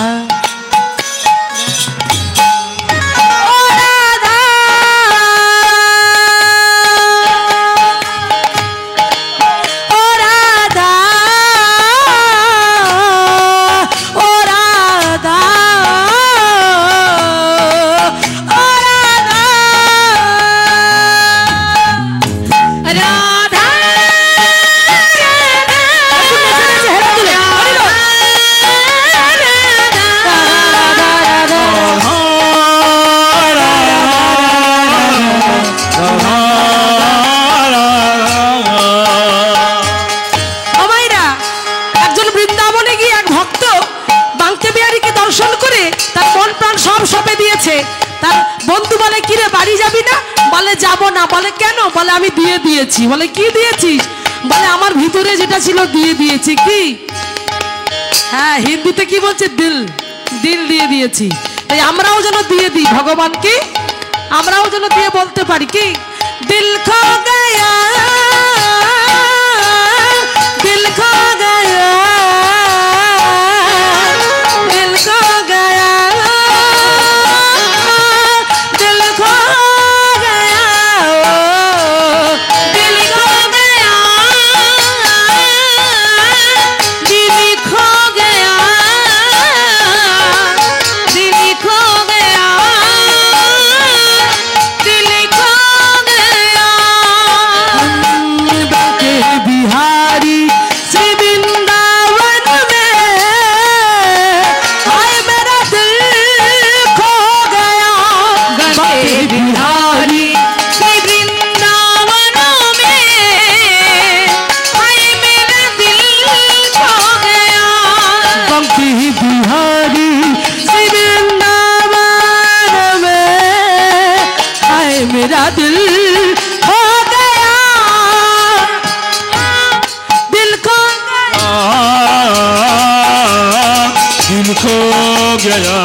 যাব না। বলে কেন? বলে আমি দিয়ে দিয়েছি। বলে কি দিয়েছিস? বলে আমার ভিতরে যেটা ছিল দিয়ে দিয়েছি। কি? হ্যাঁ, হিন্দিতে কি বলছে? দিল, দিল দিয়ে দিয়েছি। তাই আমরাও যেন দিয়ে দিই ভগবানকে, আমরাও যেন দিয়ে বলতে পারি কি, দিল খো গয়া, দিল খো গয়া, দিল খো গয়া, দিল খো গয়া, দিল খো গয়া, दिल खो गया, दिल खो गया, दिल खो गया। के बिहारी श्री वृंदावन में हाय मेरा दिल खो गया। गंगे बिहारी श्री वृंदावनों में हाय मेरा दिल खो गया। बंकी बिहारी श्री वृंदावन में हाय मेरा दिल खो गया, दिल खो गया। दिल खो गया,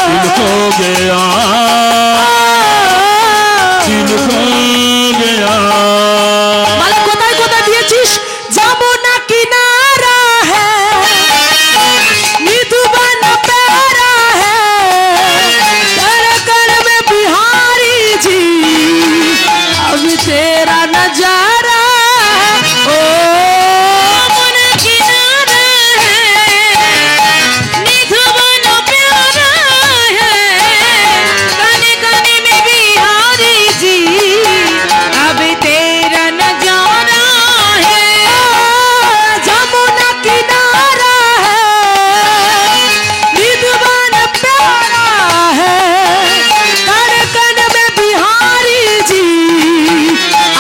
दिल खो गया, दिल खो गया। বলে কোথায় কোথায় দিয়েছিস? যমুনা কিনারা হ্যাঁ, নিধুবন प्यारा है, कर कर में बिहारी जी अब तेरा नजारा ओ यमुना किनारा है, निधुवन प्यारा है, कने कने में बिहारी जी अब तेरा नजारा है। जमुना किनारा है, निधुबन प्यारा है, कर कर में बिहारी जी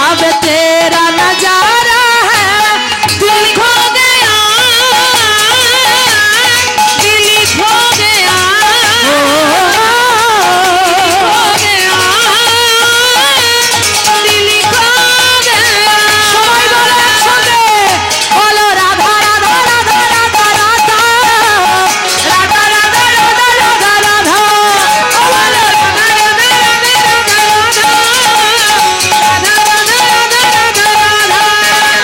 अब तेरा नजारा है, दिल खो गया, दिल खो गया, ओ, खो गया, दिल खो गया। সবাই বলো একসঙ্গে, বলো রাধা রাধা রাধা রাধা রাধা, রাধা রাধা রাধা রাধা রাধা, ও বলো রাধা রাধা রাধা রাধা রাধা,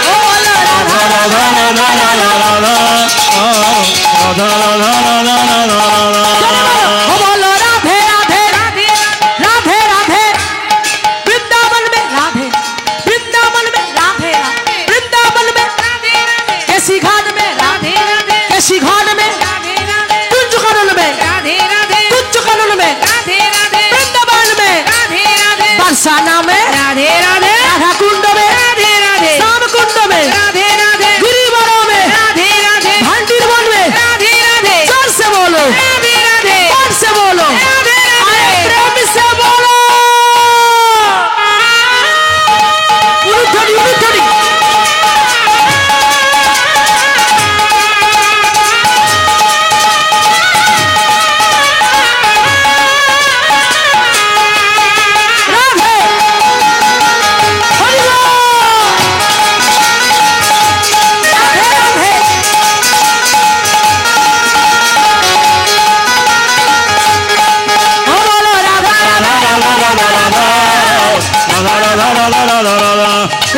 ও বলো রাধা राधा राधा राधा राधा राधा राधा ও বলো রাধে রাধে রাধে রাধे राधे, वृंदावन में राधे, वृंदावन में राधे, वृंदावन में केसी घाट में राधे, केसी घाट में कुंज कानन में, कुंज कानन में, वृंदावन में, बरसाना में, राधे राधे राधा कुंड में, राधे राधे श्याम कुंड में, राधे राधे गिरिवरों में, राधे राधे भांडीर वन में, राधे राधे जोर से बोलो, राधे राधे जोर से बोलो, राधे अरे राधे प्रेम से बोलो, उलूठड़ी उलूठड़ी, राधे हरि बोल, राधे राधे, ओ बोलो राधा राधा राधा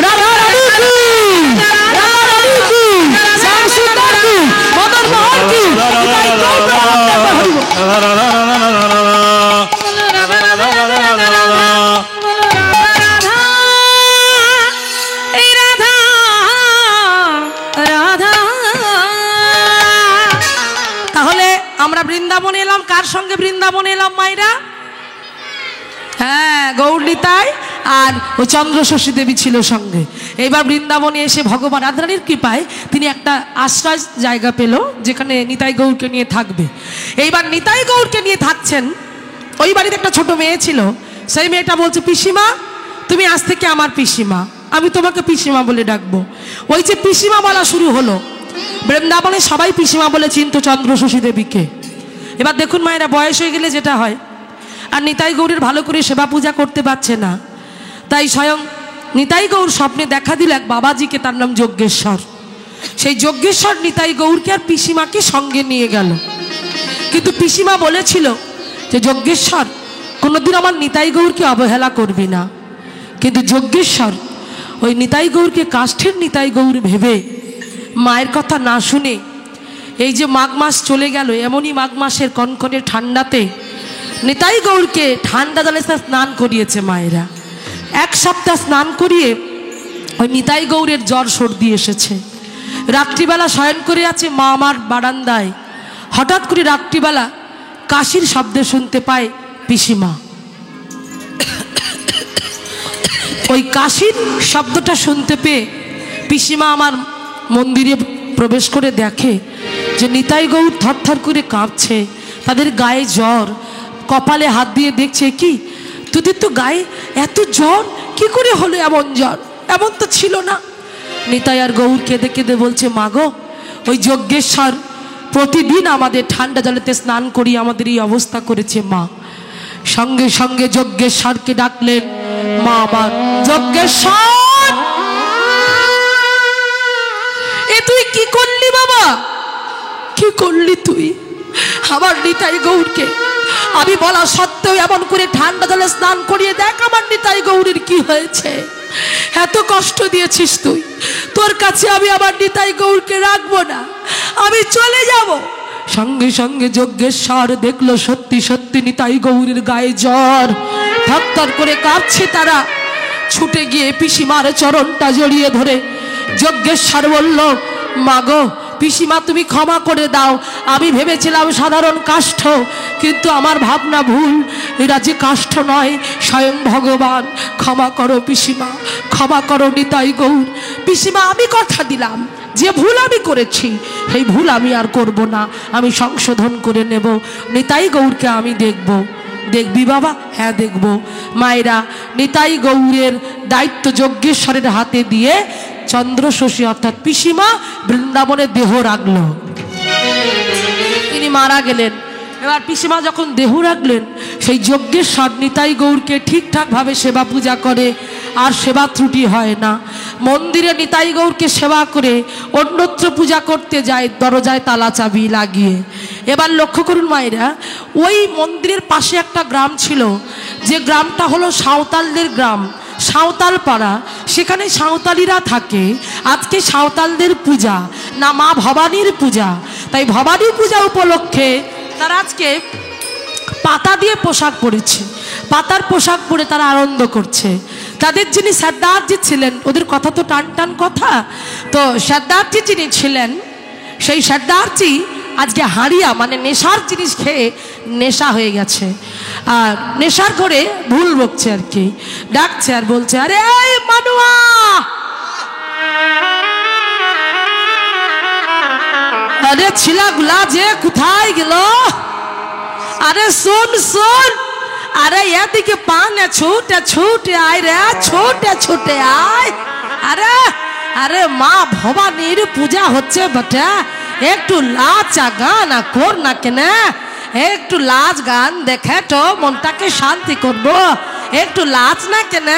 राधा रानी की, राधा रानी की, श्याम सुंदर की, मदन मोहन की, निताई गौर प्रेमानंद हरि बोल। তাহলে আমরা বৃন্দাবন এলাম, কার সঙ্গে বৃন্দাবন এলাম মাইরা? হ্যাঁ, গৌরলিতাই আর ও চন্দ্রশশী দেবী ছিল সঙ্গে। এইবার বৃন্দাবনে এসে ভগবান রাধারানীর কৃপায় তিনি একটা আশ্রয় জায়গা পেল, যেখানে নিতাই গৌরকে নিয়ে থাকবে। এইবার নিতাই গৌরকে নিয়ে থাকছেন। ওই বাড়িতে একটা ছোট মেয়ে ছিল। সেই মেয়েটা বলছে, পিসিমা তুমি আজ থেকে আমার পিসিমা, আমি তোমাকে পিসিমা বলে ডাকবো। ওই যে পিসিমা বলা শুরু হলো, বৃন্দাবনে সবাই পিসিমা বলে চিনতো চন্দ্রশশী দেবীকে। এবার দেখুন মায়েরা, বয়স হয়ে গেলে যেটা হয়, আর নিতাই গৌরের ভালো করে সেবা পূজা করতে পারছে না। তাই স্বয়ং নিতাই গৌর স্বপ্নে দেখা দিল এক বাবাজিকে, তার নাম যজ্ঞেশ্বর। সেই যজ্ঞেশ্বর নিতাই গৌরকে আর পিসিমাকে সঙ্গে নিয়ে গেল। কিন্তু পিসিমা বলেছিল যে যজ্ঞেশ্বর কোনোদিন আমার নিতাই গৌরকে অবহেলা করবি না। কিন্তু যজ্ঞেশ্বর ওই নিতাই গৌরকে কাষ্ঠের নিতাই গৌর ভেবে মায়ের কথা না শুনে এই যে মাঘ মাস চলে গেল, এমনই মাঘ মাসের কনকনে ঠান্ডাতে নিতাই গৌরকে ঠান্ডা জলে স্নান করিয়েছে মায়েরা। 1 সপ্তাহ স্নান করিয়ে ওই নিতাই গৌরের জ্বর সর্দি এসেছে। রাত্রিবেলা শয়ন করে আছে মা আমার বারান্দায়। হঠাৎ করে রাত্রিবেলা কাশির শব্দ শুনতে পায় পিসিমা। ওই কাশির শব্দটা শুনতে পেয়ে পিসিমা আমার মন্দিরে প্রবেশ করে দেখে যে নিতাই গৌর থরথর করে কাঁপছে, তাদের গায়ে জ্বর। কপালে হাত দিয়ে দেখছে, কি তোদের তো গায়ে এত জ্বর, কি করে হলো এমন জ্বর? এমন তো ছিল না। নিতাই আর গৌর কেঁদে কেঁদে বলছে, মা গো, ওই যজ্ঞেশ্বর প্রতিদিন আমাদের ঠান্ডা জলেতে স্নান করিয়ে আমাদের এই অবস্থা করেছে মা। সঙ্গে সঙ্গে যজ্ঞেশ্বরকে ডাকলেন, মা আমার যজ্ঞেশ্বর, এ তুই কি করলি বাবা? কি করলি তুই? আমার নিতাই গৌরকে আমি বলা সত্ত্বেও এমন করে ঠান্ডা জলে স্নান করিয়ে দেখ আমার নিতাই গৌরের কি হয়েছে। এত কষ্ট দিয়েছিস তুই, তোর কাছে আমি আমার নিতাই গৌরকে রাখবো না, আমি চলে যাব। সঙ্গে সঙ্গে যজ্ঞেশ্বর দেখলো সত্যি সত্যি নিতাই গৌরের গায়ে জ্বর, থরথর করে কাঁপছে তারা। ছুটে গিয়ে পিসিমার চরণটা জড়িয়ে ধরে যজ্ঞেশ্বর বলল, মা গো, পিসিমা তুমি ক্ষমা করে দাও, আমি ভেবেছিলাম সাধারণ কাষ্ঠ, কিন্তু আমার ভাবনা ভুল, এরা যে কাষ্ঠ নয় স্বয়ং ভগবান। ক্ষমা করো পিসিমা, ক্ষমা করো নিতাই গৌর। পিসিমা আমি কথা দিলাম যে ভুল আমি করেছি সেই ভুল আমি আর করব না, আমি সংশোধন করে নেব। নিতাই গৌরকে আমি দেখব। দেখবি বাবা? হ্যাঁ দেখব। মায়েরা নিতাই গৌরের দায়িত্ব যজ্ঞেশ্বরের হাতে দিয়ে চন্দ্রশশী অর্থাৎ পিসিমা বৃন্দাবনে দেহ রাখল। তিনি মারা গেলেন। এবার পিসিমা যখন দেহ রাখলেন, সেই যজ্ঞেশ্বর নিতাই গৌরকে ঠিকঠাকভাবে সেবা পূজা করে, আর সেবা ত্রুটি হয় না। মন্দিরে নিতাই গৌরকে সেবা করে অন্যত্র পূজা করতে যায় দরজায় তালা চাবি লাগিয়ে। এবার লক্ষ্য করুন মায়েরা, ওই মন্দিরের পাশে একটা গ্রাম ছিল, যে গ্রামটা হলো সাঁওতালদের গ্রাম, সাঁওতাল পাড়া। সেখানে সাঁওতালিরা থাকে। আজকে সাঁওতালদের পূজা না মা ভবানীর পূজা, তাই ভবানী পূজা উপলক্ষে তারা আজকে পাতা দিয়ে পোশাক পরেছে, পাতার পোশাক পরে তারা আনন্দ করছে। তাদের যিনি সর্দারজি ছিলেন, ওদের কথা তো টান টান কথা, তো সর্দারজি যিনি ছিলেন সেই সর্দারজি আজকে হাঁড়িয়া মানে নেশার জিনিস খেয়ে নেশা হয়ে গেছে, আর নেশার করে ভুল বকছে আর কি, ডাকছে আর বলছে, আরে এই মানুয়া, আরে ছিলাগুলা যে কোথায় গেল? আরে শোন শোন, আরে এদিকে পানে ছুটে ছুটে আয় রে, ছুটে ছুটে আয়। আরে আরে মা ভবানীর পূজা হচ্ছে বটে, একটু লাচা গান কর না কেন? একটু লাচ গান দেখে তো মনটাকে শান্তি করবো, একটু লাচ না কেন?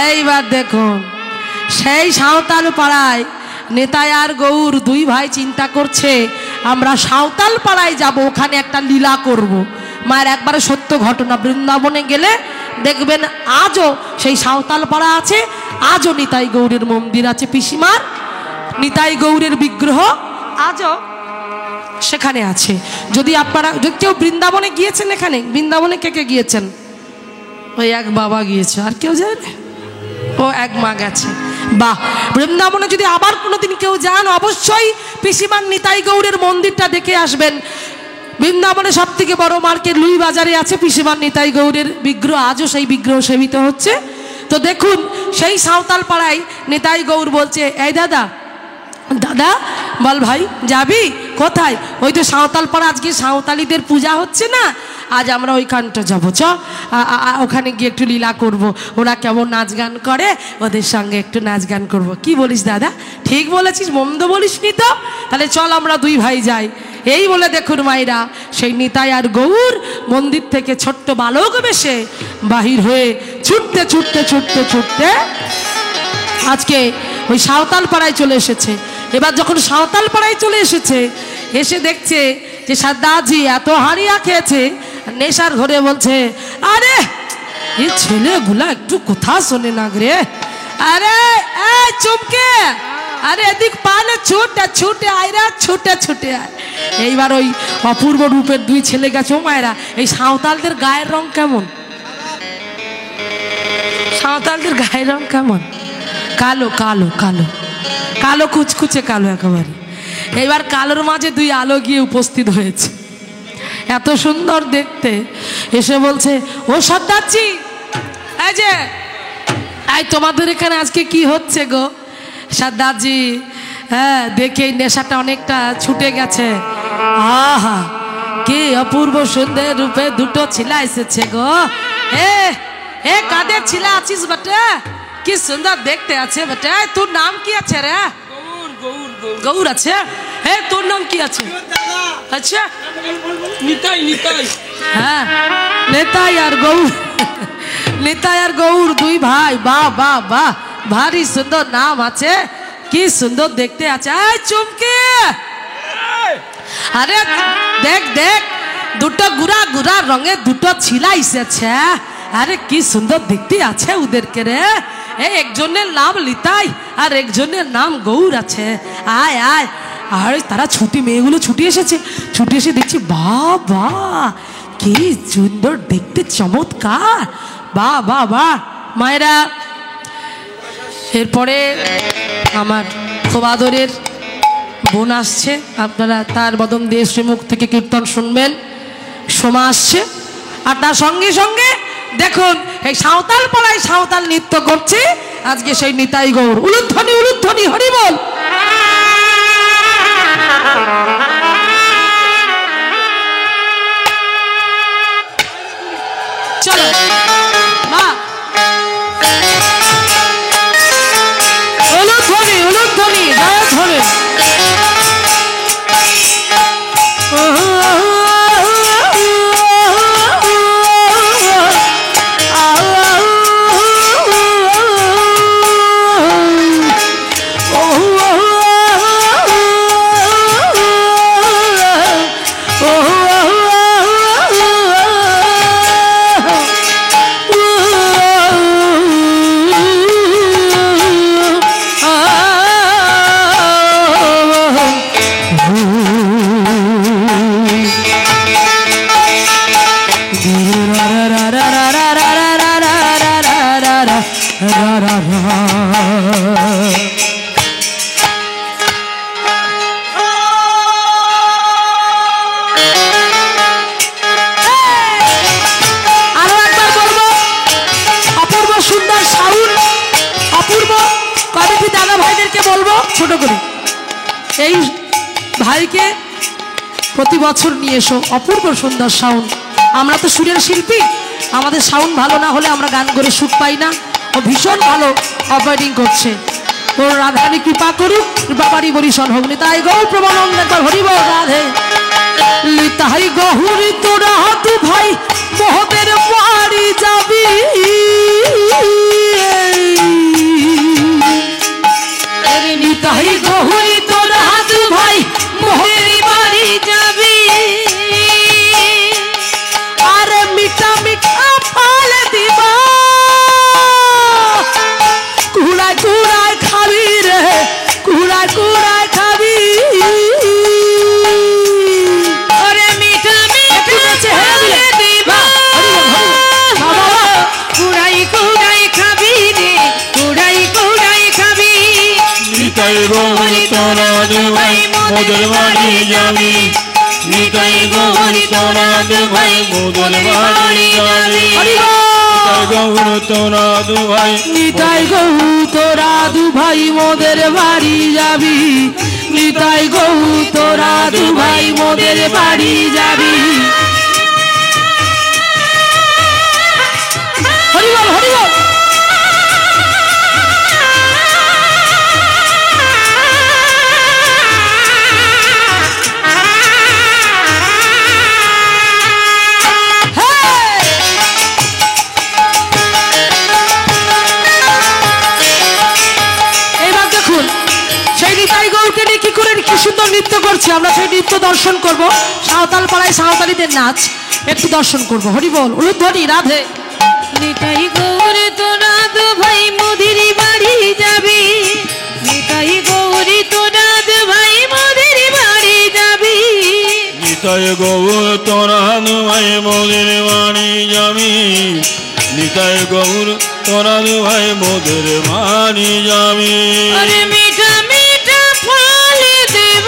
এইবার দেখুন, সেই সাঁওতাল পাড়ায় নিতাই আর গৌর দুই ভাই চিন্তা করছে, আমরা সাঁওতাল পাড়ায় যাব, ওখানে একটা লীলা করব। মায়ের একবারে সত্য ঘটনা, বৃন্দাবনে গেলে দেখবেন আজও সেই সাঁওতাল পাড়া আছে, আজও নিতাই গৌরের মন্দির আছে, পিসিমার নিতাই গৌরের বিগ্রহ আজও সেখানে আছে। যদি আপনারা যদি কেউ বৃন্দাবনে গিয়েছেন, এখানে বৃন্দাবনে কে কে গিয়েছেন? ওই এক বাবা গিয়েছে, আর কেউ যায় না? ও এক মা গেছে। বাহ, বৃন্দাবনে যদি আবার কোনোদিন কেউ যান, অবশ্যই পিসিমার নিতাই গৌরের মন্দিরটা দেখে আসবেন। বৃন্দাবনে সব থেকে বড় মার্কেট লুই বাজারে আছে পিসিমার নিতাই গৌরের বিগ্রহ, আজও সেই বিগ্রহ সেবিত হচ্ছে। তো দেখুন, সেই সাঁওতাল পাড়ায় নিতাই গৌর বলছে, এই দাদা দাদা বল ভাই, যাবি কোথায়? ওই তো সাঁওতাল পাড়া, আজকে সাঁওতালিদের পূজা হচ্ছে না, আজ আমরা ওইখানটা যাবো, চ ওখানে গিয়ে একটু লীলা করব, ওরা কেমন নাচ গান করে ওদের সঙ্গে একটু নাচ গান করব। কি বলিস দাদা? ঠিক বলেছিস, মন্দ বলিস নি তো, তাহলে চল আমরা দুই ভাই যাই। এই বলে দেখুন মায়েরা, সেই নিতাই আর গৌর মন্দির থেকে ছোট্ট বালক বেশে বাহির হয়ে ছুটতে ছুটতে ছুটতে ছুটতে আজকে ওই সাঁওতাল পাড়ায় চলে এসেছে। এবার যখন সাঁওতাল পাড়ায় চলে এসেছে, এসে দেখছে যে সাদ্দাজি এত হারিয়া খেয়েছে, নেশার ঘরে বলছে, আরে এই ছেলেগুলা একটু কথা শোনে না রে, আরে এই চুপকে, আরে এদিক পালে ছুটে ছুটে আয়রা, ছুটে ছুটে আয়। এইবার ওই অপূর্ব রূপের দুই ছেলে গেছে। ও মায়েরা, এই সাঁওতালদের গায়ের রং কেমন? সাঁওতালদের গায়ের রং কেমন? কালো কালো কালো কালো, কুচকুচে কালো একেবারে। এইবার কালোর মাঝে দুই আলো গিয়ে উপস্থিত হয়েছে, এত সুন্দর দেখতে। এসে বলছে, ও সর্দারজি, এই যে এই তোমাদের এখানে আজকে কি হচ্ছে গো? সর্দারজি, হ্যাঁ দেখে নেশাটা অনেকটা ছুটে গেছে। আহা, কি অপূর্ব সুন্দর রূপে দুটো ছিলা এসেছে গো। এ কাদের ছিলা আছিস বটে? কি সুন্দর দেখতে আছে বটে। তোর নাম কি আছে রে? গৌর আছে। হে, তোর নাম কি আছে? আচ্ছা, নিতাই নিতাই। হ্যাঁ, নেতাই আর গৌর, নেতাই আর গৌর দুই ভাই। বাহ বাহ বাহ, ভারী সুন্দর নাম আছে, কি সুন্দর দেখতে আছে। এই চুমকি, আরে দেখ দেখ, দুটো গুড়া গুড়া রঙের দুটো ছিলা এসেছে। আরে কি সুন্দর দেখতে আছে ওদেরকে রে। এই একজনের নাম লিতাই আর একজনের নাম গৌর আছে। আয় আয়। আর তারা ছুটি, মেয়েগুলো ছুটি এসেছে, ছুটি এসে দেখছি, বাবা কি সুন্দর দেখতে, চমৎকার, বাহ বাহ বাহ। মায়েরা, এরপরে আমার খুব আদরের বোন আসছে, আপনারা তার বদন দিয়ে শ্রীমুখ থেকে কীর্তন শুনবেন। সোমা আসছে, আর তার সঙ্গে সঙ্গে দেখুন এই সাঁওতাল পাড়ায় সাঁওতাল নৃত্য করছে আজকে সেই নিতাই গৌর। উলুধ্বনি উলুধ্বনি, হরি বল। চলো মা, উলুধ্বনি উলুধ্বনি, জয় ধরে। ছোট করে এই ভাইকে প্রতি বছর নিয়ে এসো, অপূর্ব সুন্দর সাউন্ড। আমরা তো সুরের শিল্পী, আমাদের সাউন্ড ভালো না হলে আমরা গান করে সুর পাই না। ও ভীষণ ভালো অপারেটিং করছে, ওর রাধারানী কৃপা করুক, বাবারই বরিশন হোক। নিতাই গৌর প্রমানন্দ, হরি বল রাধে। নিতাই গৌরী তোরা তু ভাই মহতের বাড়ি যাবি, নিতাই গৌরী তোরা তু ভাই মহতের বাড়ি যাবি, আরে মিঠা মিঠা ফল দিবা, কুড়ায় কুড়ায় খাবি রে, কুড়ায় কুড়ায় খাবি, ওরে মিঠা মিঠা ফল দিবা, কুড়াই কুড়াই খাবি রে, কুড়াই কুড়াই খাবি। নিতাই গৌর তোরা দু ভাই মোদের বাড়ি যাবি, নিতাই গৌর তোরা দু ভাই মোদের বাড়ি যাবি, নিতাই গৌর তোরা দু ভাই, নিতাই গৌর তোরা দু ভাই মোদের বাড়ি যাবি, নিতাই গৌর তোরা দু ভাই মোদের বাড়ি যাবি। হরি বল হরি বল। কি সুন্দর নৃত্য করছে, আমরা সেই নৃত্য দর্শন করব। সাঁওতাল পাড়ায় সাঁওতালিদের নাচ একটু দর্শন করব। হরি বল, উলুধ্বনি, রাধে। নিতাই গৌর তোরা দু ভাই মোদির বাড়ি যাবি, নিতাই গৌরী তোরা দু ভাই মোদির বাড়ি যাবি, নিতাই গৌর তোরা দু ভাই মোদের বাড়ি যাবি, নিতাই গৌর তোরা দু ভাই মোদের বাড়ি যাবি। আরে মিঠা মিঠা ফল দেব,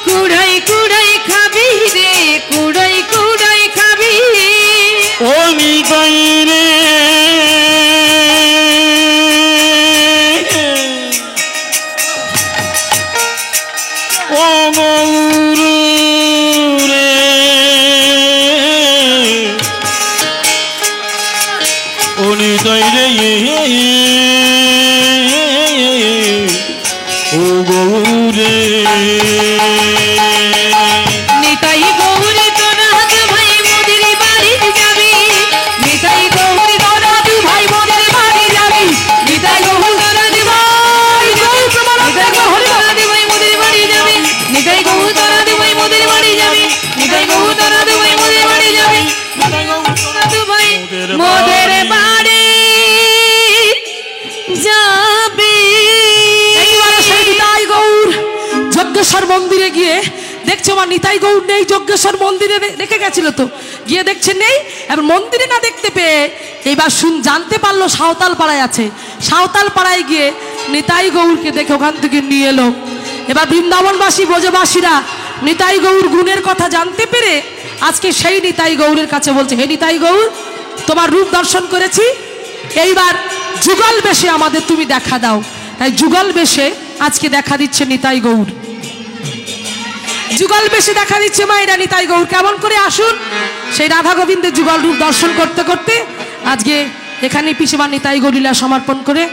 কুড়াই কুড়াই খাবি রে, কুড়াই কুড়াই খাবি, ও নিতাই রে ও গৌর রে ও নিতাই রে ও গৌর রে। নিতাই গৌরী তোরা দু ভাই মোদির বাড়ি যাবি, নিতাই গৌরী তোরা দু ভাই মোদির বাড়ি যাবি, নিতাই গৌর তোরা দু ভাই, নিতাই গৌর তোরা দু ভাই মোদির বাড়ি যাবি, নিতাই গৌর তোরা দু ভাই মোদির বাড়ি যাবি, নিতাই গৌর তোরা দু ভাই মোদির বাড়ি যাবি, নিতাই গৌর তোরা দু ভাই মোদের বাড়ি যাবি। এইবারে সেই নিতাই গৌর যজ্ঞেশ্বর মন্দিরে গিয়ে দেখছে আমার নিতাই গৌর নেই। যজ্ঞেশ্বর মন্দিরে রেখে গেছিল, তো গিয়ে দেখছে নেই। এবার মন্দিরে না দেখতে পেয়ে এইবার জানতে পারলো সাঁওতাল পাড়ায় আছে। সাঁওতাল পাড়ায় গিয়ে নিতাই গৌরকে দেখে ওখান থেকে নিয়ে এলো। এবার বৃন্দাবনবাসী ব্রজবাসীরা নিতাই গৌর গুণের কথা জানতে পেরে আজকে সেই নিতাই গৌরের কাছে বলছে, হে নিতাই গৌর, তোমার রূপ দর্শন করেছি, এইবার যুগল বেশে আমাদের তুমি দেখা দাও। তাই যুগল বেশে আজকে দেখা দিচ্ছে নিতাই গৌর, যুগল বেশে দেখা দিচ্ছে মায়েরা নিতাই গৌর। কেমন করে আসুন সেই রাধা গোবিন্দের যুগল রূপ দর্শন করতে করতে আজকে এখানে পিসেমা নিতাই গৌরীলা সমর্পণ করে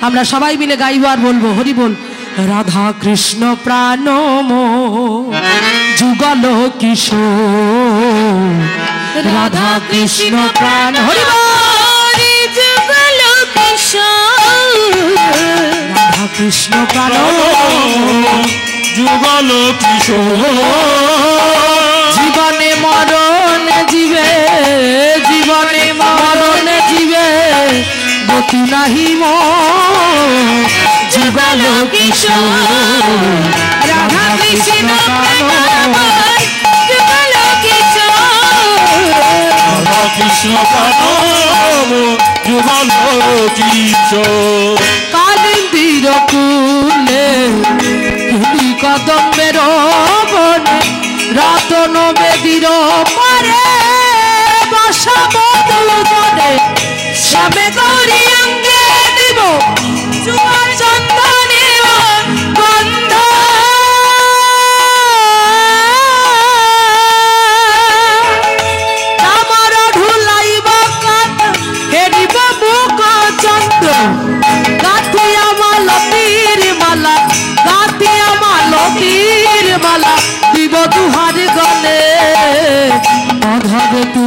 আমরা সবাই মিলে গাইব আর বলবো হরি বল। রাধা কৃষ্ণ প্রাণ যুগল কিশোর, রাধা কৃষ্ণ প্রাণ হরি বল। যুগল কিশোর, রাধা কৃষ্ণ প্রাণ যুগল কিশোর, জীবনে মরণ জীবে, জীবনে মরণ জীবে গতি নাহি মোর। যুগল কিশোর, রাধা কৃষ্ণ প্রাণ যুগল কিশোর, রাধা কৃষ্ণ প্রাণ যুগল কিশোর। কালিন্দির কুলে হিলি কদম্বের বনে, রতন বেদির পরে বসা বনে, শ্যামে গৌরী অঙ্গে দিব চুয়ার চন্দনে গন্ধ। আমার ঢুলাইব কাত হেরিব মুখ চন্দ্র, গাথিয়া মালতীর মালা, গাথিয়া মালতীর মালা দিব দুহার গলে। অধরে তু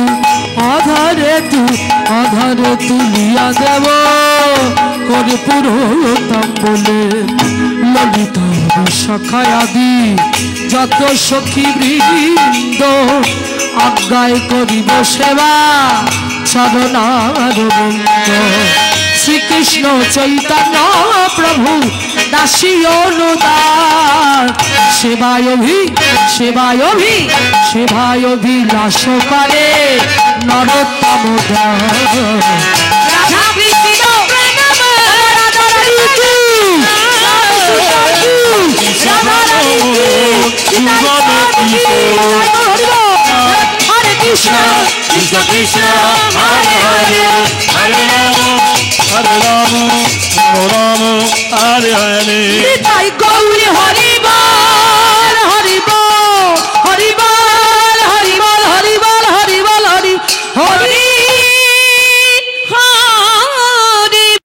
অধরে তু অধরে তুলিয়া দেব করে পুরোতম বলে। ললিত সখায়াদি যত সখী বৃন্দ আজ্ঞায় করিব সেবা চরণার বন্ধ। শ্রীকৃষ্ণ চৈতন্য প্রভু দাসী অনুদার, সেবায়ভি সেবায়ভি সেবায়ভিলাষ করে নরোত্তম দাস। রাধা কৃষ্ণ প্রেম রাধা রানী কি, রাধা রানী কি, হরে কৃষ্ণ কৃষ্ণ কৃষ্ণ হরে হরে, হরে রাম হরে রাম রাম রাম হরে হরে।